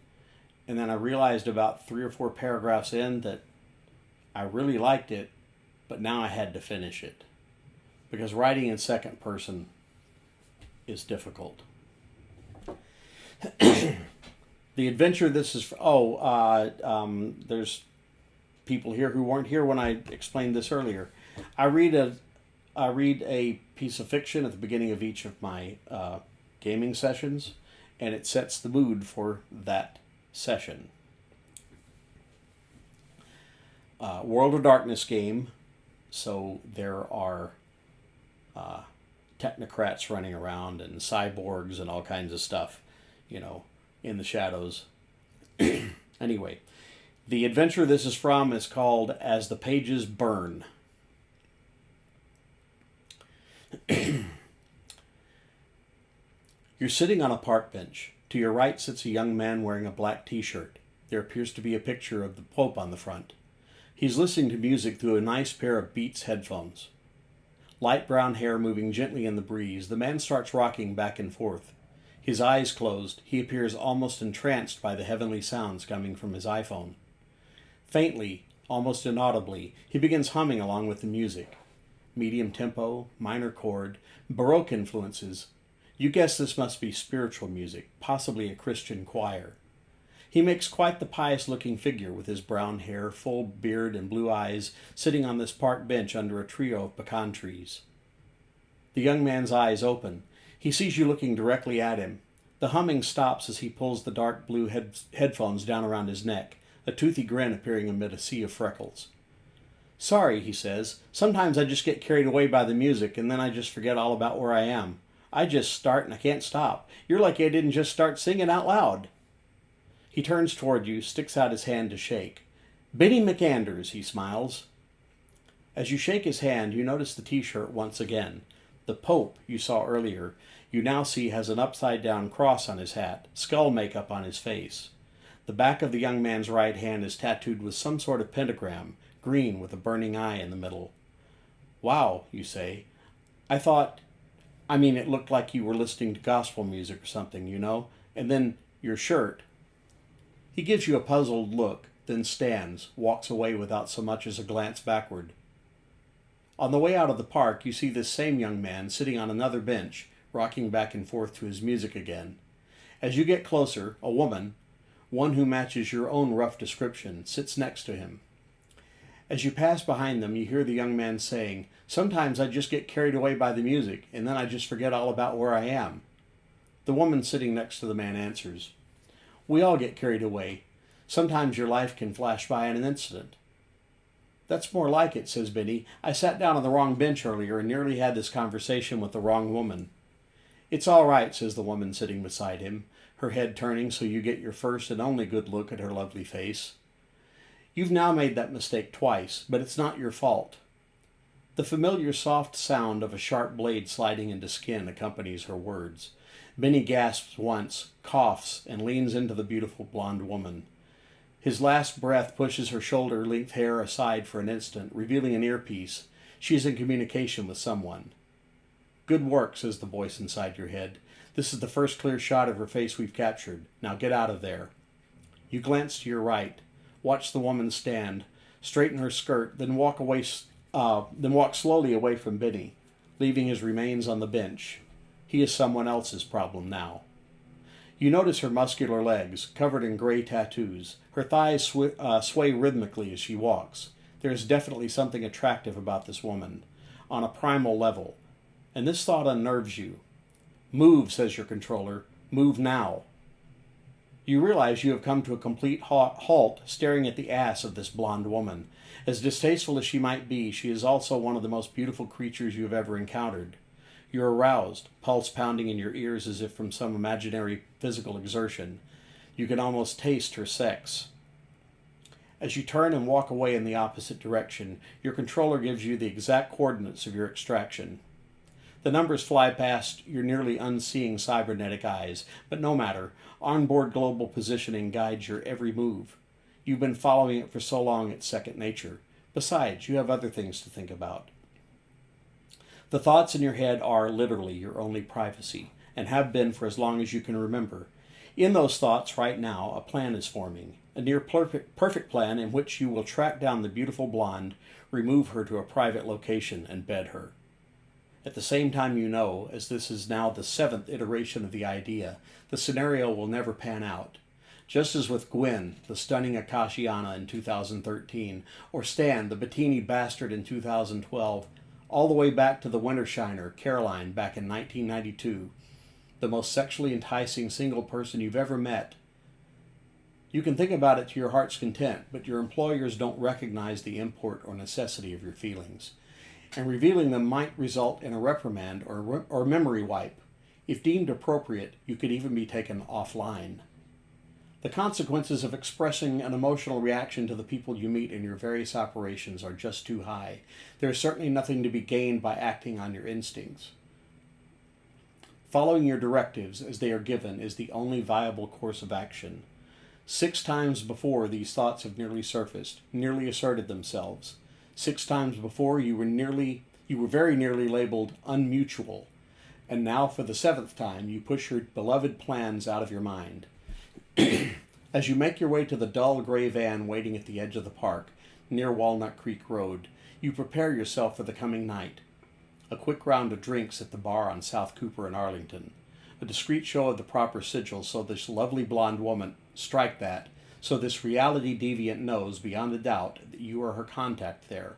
and then I realized about 3 or 4 paragraphs in that I really liked it, but now I had to finish it. Because writing in second person is difficult. The adventure this is... there's people here who weren't here when I explained this earlier. I read a piece of fiction at the beginning of each of my gaming sessions, and it sets the mood for that session. World of Darkness game, so there are technocrats running around and cyborgs and all kinds of stuff, in the shadows. Anyway, the adventure this is from is called As the Pages Burn. You're sitting on a park bench. To your right sits a young man wearing a black t-shirt. There appears to be a picture of the Pope on the front. He's listening to music through a nice pair of Beats headphones. Light brown hair moving gently in the breeze, the man starts rocking back and forth. His eyes closed, he appears almost entranced by the heavenly sounds coming from his iPhone. Faintly, almost inaudibly, he begins humming along with the music. Medium tempo, minor chord, Baroque influences. You guess this must be spiritual music, possibly a Christian choir. He makes quite the pious-looking figure with his brown hair, full beard, and blue eyes, sitting on this park bench under a trio of pecan trees. The young man's eyes open. He sees you looking directly at him. The humming stops as he pulls the dark blue headphones down around his neck, a toothy grin appearing amid a sea of freckles. Sorry, he says. Sometimes I just get carried away by the music, and then I just forget all about where I am. I just start and I can't stop. You're lucky I didn't just start singing out loud. He turns toward you, sticks out his hand to shake. Benny McAnders, he smiles. As you shake his hand, you notice the t-shirt once again. The Pope you saw earlier, you now see has an upside-down cross on his hat, skull makeup on his face. The back of the young man's right hand is tattooed with some sort of pentagram, green with a burning eye in the middle. Wow, you say. It looked like you were listening to gospel music or something, And then your shirt. He gives you a puzzled look, then stands, walks away without so much as a glance backward. On the way out of the park, you see this same young man sitting on another bench, rocking back and forth to his music again. As you get closer, a woman, one who matches your own rough description, sits next to him. As you pass behind them, you hear the young man saying, Sometimes I just get carried away by the music, and then I just forget all about where I am. The woman sitting next to the man answers, We all get carried away. Sometimes your life can flash by in an instant. That's more like it, says Benny. I sat down on the wrong bench earlier and nearly had this conversation with the wrong woman. It's all right, says the woman sitting beside him. her head turning so you get your first and only good look at her lovely face. You've now made that mistake twice, but it's not your fault. The familiar soft sound of a sharp blade sliding into skin accompanies her words. Benny gasps once, coughs, and leans into the beautiful blonde woman. His last breath pushes her shoulder-length hair aside for an instant, revealing an earpiece. She is in communication with someone. "Good work," says the voice inside your head. "This is the first clear shot of her face we've captured. Now get out of there." You glance to your right. Watch the woman stand, straighten her skirt, then walk slowly away from Benny, leaving his remains on the bench. He is someone else's problem now. You notice her muscular legs, covered in gray tattoos. Her thighs sway rhythmically as she walks. There is definitely something attractive about this woman, on a primal level, and this thought unnerves you. "Move," says your controller. "Move now." You realize you have come to a complete halt, staring at the ass of this blonde woman. As distasteful as she might be, she is also one of the most beautiful creatures you have ever encountered. You're aroused, pulse pounding in your ears as if from some imaginary physical exertion. You can almost taste her sex. As you turn and walk away in the opposite direction, your controller gives you the exact coordinates of your extraction. The numbers fly past your nearly unseeing cybernetic eyes, but no matter. Onboard global positioning guides your every move. You've been following it for so long it's second nature. Besides, you have other things to think about. The thoughts in your head are literally your only privacy, and have been for as long as you can remember. In those thoughts right now, a plan is forming, a near perfect plan in which you will track down the beautiful blonde, remove her to a private location, and bed her. At the same time you know, as this is now the 7th iteration of the idea, the scenario will never pan out. Just as with Gwen, the stunning Akashiana in 2013, or Stan, the bikini bastard in 2012, all the way back to the Wintershiner, Caroline, back in 1992, the most sexually enticing single person you've ever met. You can think about it to your heart's content, but your employers don't recognize the import or necessity of your feelings, and revealing them might result in a reprimand or memory wipe. If deemed appropriate, you could even be taken offline. The consequences of expressing an emotional reaction to the people you meet in your various operations are just too high. There is certainly nothing to be gained by acting on your instincts. Following your directives as they are given is the only viable course of action. 6 times before these thoughts have nearly surfaced, nearly asserted themselves. 6 times before you were very nearly labeled unmutual. And now for the 7th time you push your beloved plans out of your mind. As you make your way to the dull gray van waiting at the edge of the park, near Walnut Creek Road, you prepare yourself for the coming night. A quick round of drinks at the bar on South Cooper in Arlington. A discreet show of the proper sigil so this lovely blonde woman, strike that, so this reality deviant knows beyond a doubt that you are her contact there.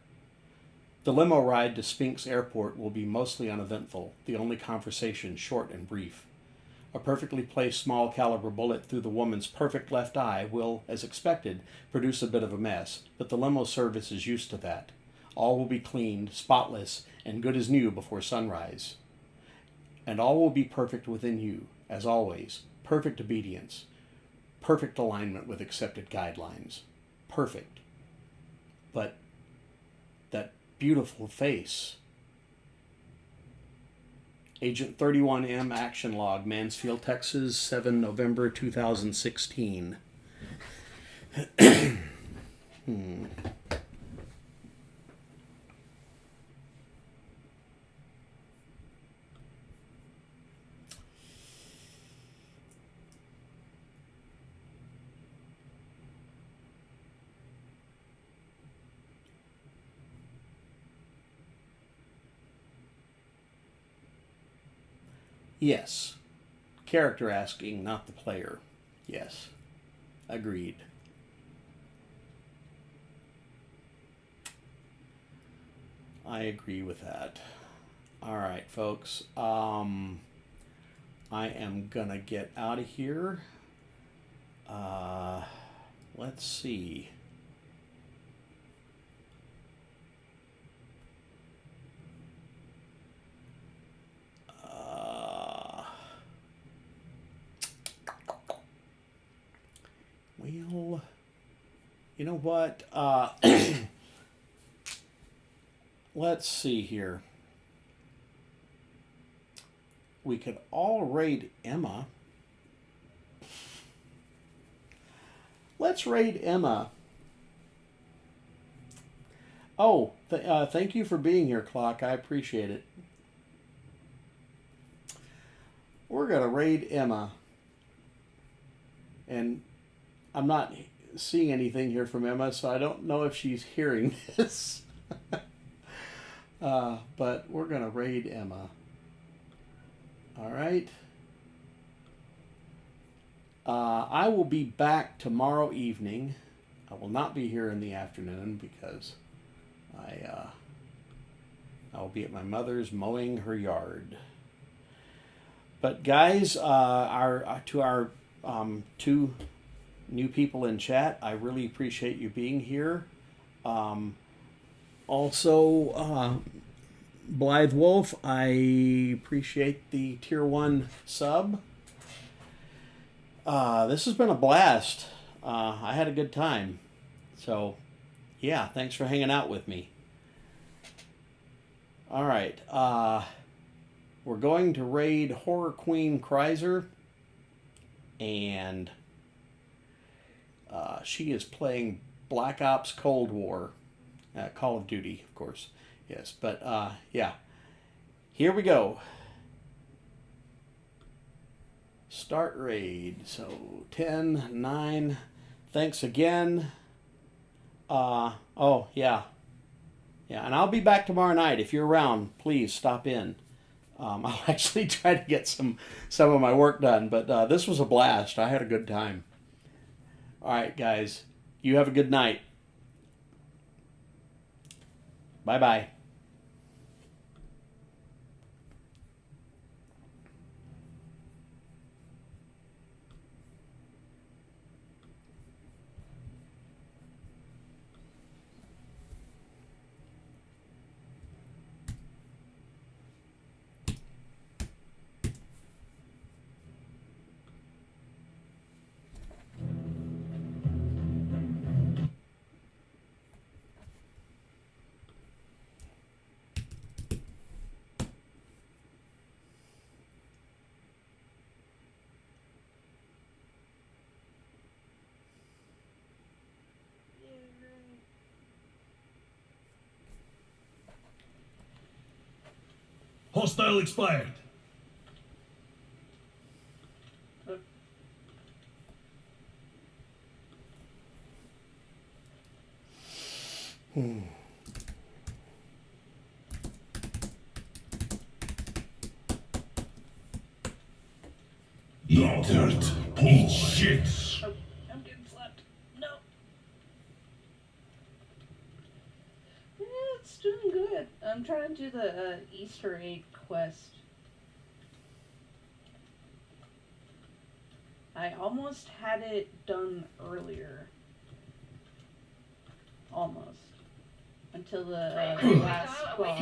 The limo ride to Spinks Airport will be mostly uneventful, the only conversation short and brief. A perfectly placed small caliber bullet through the woman's perfect left eye will, as expected, produce a bit of a mess, but the limo service is used to that. All will be cleaned, spotless, and good as new before sunrise. And all will be perfect within you, as always. Perfect obedience. Perfect alignment with accepted guidelines. Perfect. But that beautiful face. Agent 31M Action Log, Mansfield, Texas, 7 November 2016. Yes. Character asking, not the player. Yes. Agreed. I agree with that. All right, folks. I am gonna get out of here. Let's see. You know what? Let's see here. We could all raid Emma. Let's raid Emma. Oh, thank you for being here, Clock. I appreciate it. We're going to raid Emma. And I'm not seeing anything here from Emma, so I don't know if she's hearing this. But we're going to raid Emma. All right. I will be back tomorrow evening. I will not be here in the afternoon because I will be at my mother's mowing her yard. But guys, to our two new people in chat, I really appreciate you being here. Also, Blythe Wolf, I appreciate the tier 1 sub. This has been a blast. I had a good time. So, yeah, thanks for hanging out with me. All right. We're going to raid Horror Queen Kreiser. And she is playing Black Ops Cold War. Call of Duty, of course. Yes, but yeah. Here we go. Start raid. So 10, 9. Thanks again. Oh, yeah. Yeah, and I'll be back tomorrow night. If you're around, please stop in. I'll actually try to get some of my work done, but this was a blast. I had a good time. All right, guys. You have a good night. Bye-bye. Hostile expired. Eat dirt. Eat shit. Oh, I'm getting slapped. No. Yeah, it's doing good. I'm trying to do the Easter egg quest. I almost had it done earlier. Almost. Until the last boss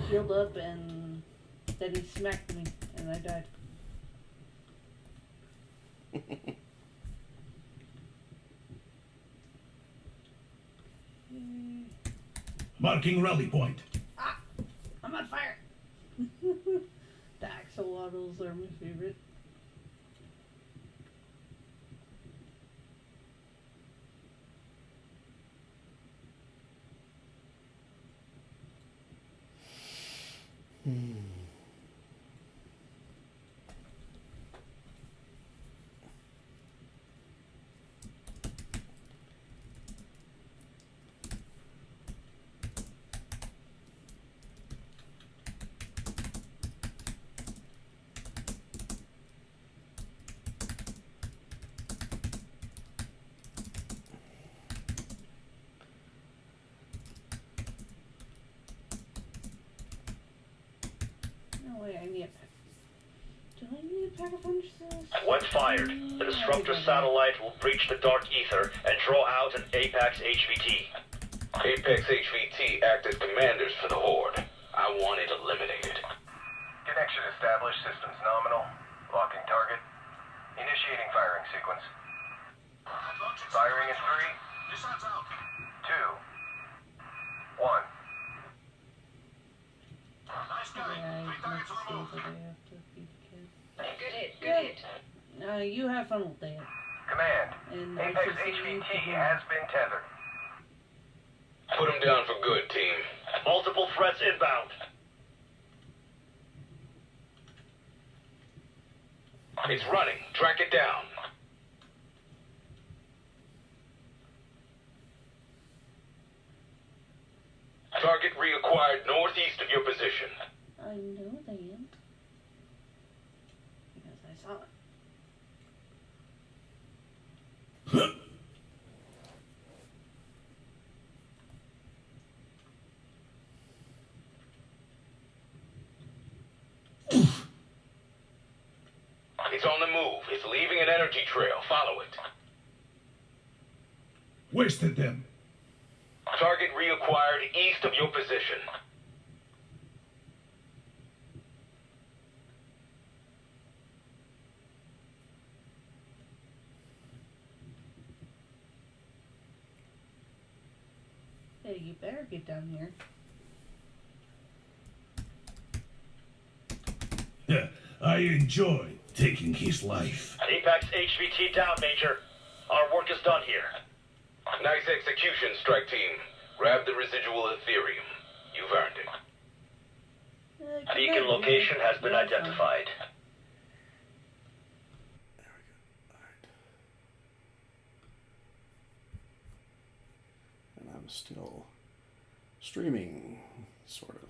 healed up and then he smacked me and I died. Marking rally point. Ah! I'm on fire! The axolotls are my favorite. Wait, I need a pack. Do I need a pack of punches? When fired, the disruptor satellite will breach the dark ether and draw out an Apex HVT. Apex HVT act as commanders for the Horde. I want it eliminated. Connection established. Systems nominal. Locking target. Initiating firing sequence. Firing in 3, 2, 1. Yeah, let's see what I have to feed kids. Good hit, good hit. You have fun with that. Command, And I Apex should see you HVT tomorrow. has been tethered. Put him down for good, team. Multiple threats inbound. It's running. Track it down. Target reacquired northeast of your position. I know that. Because I saw it. It's on the move. It's leaving an energy trail. Follow it. Wasted them. Target reacquired east of your position. Hey, you better get down here. I enjoy taking his life. Apex HVT down, Major. Our work is done here. Nice execution, strike team. Grab the residual Ethereum. You've earned it. Beacon location has been identified. There we go. All right. And I'm still streaming, sort of.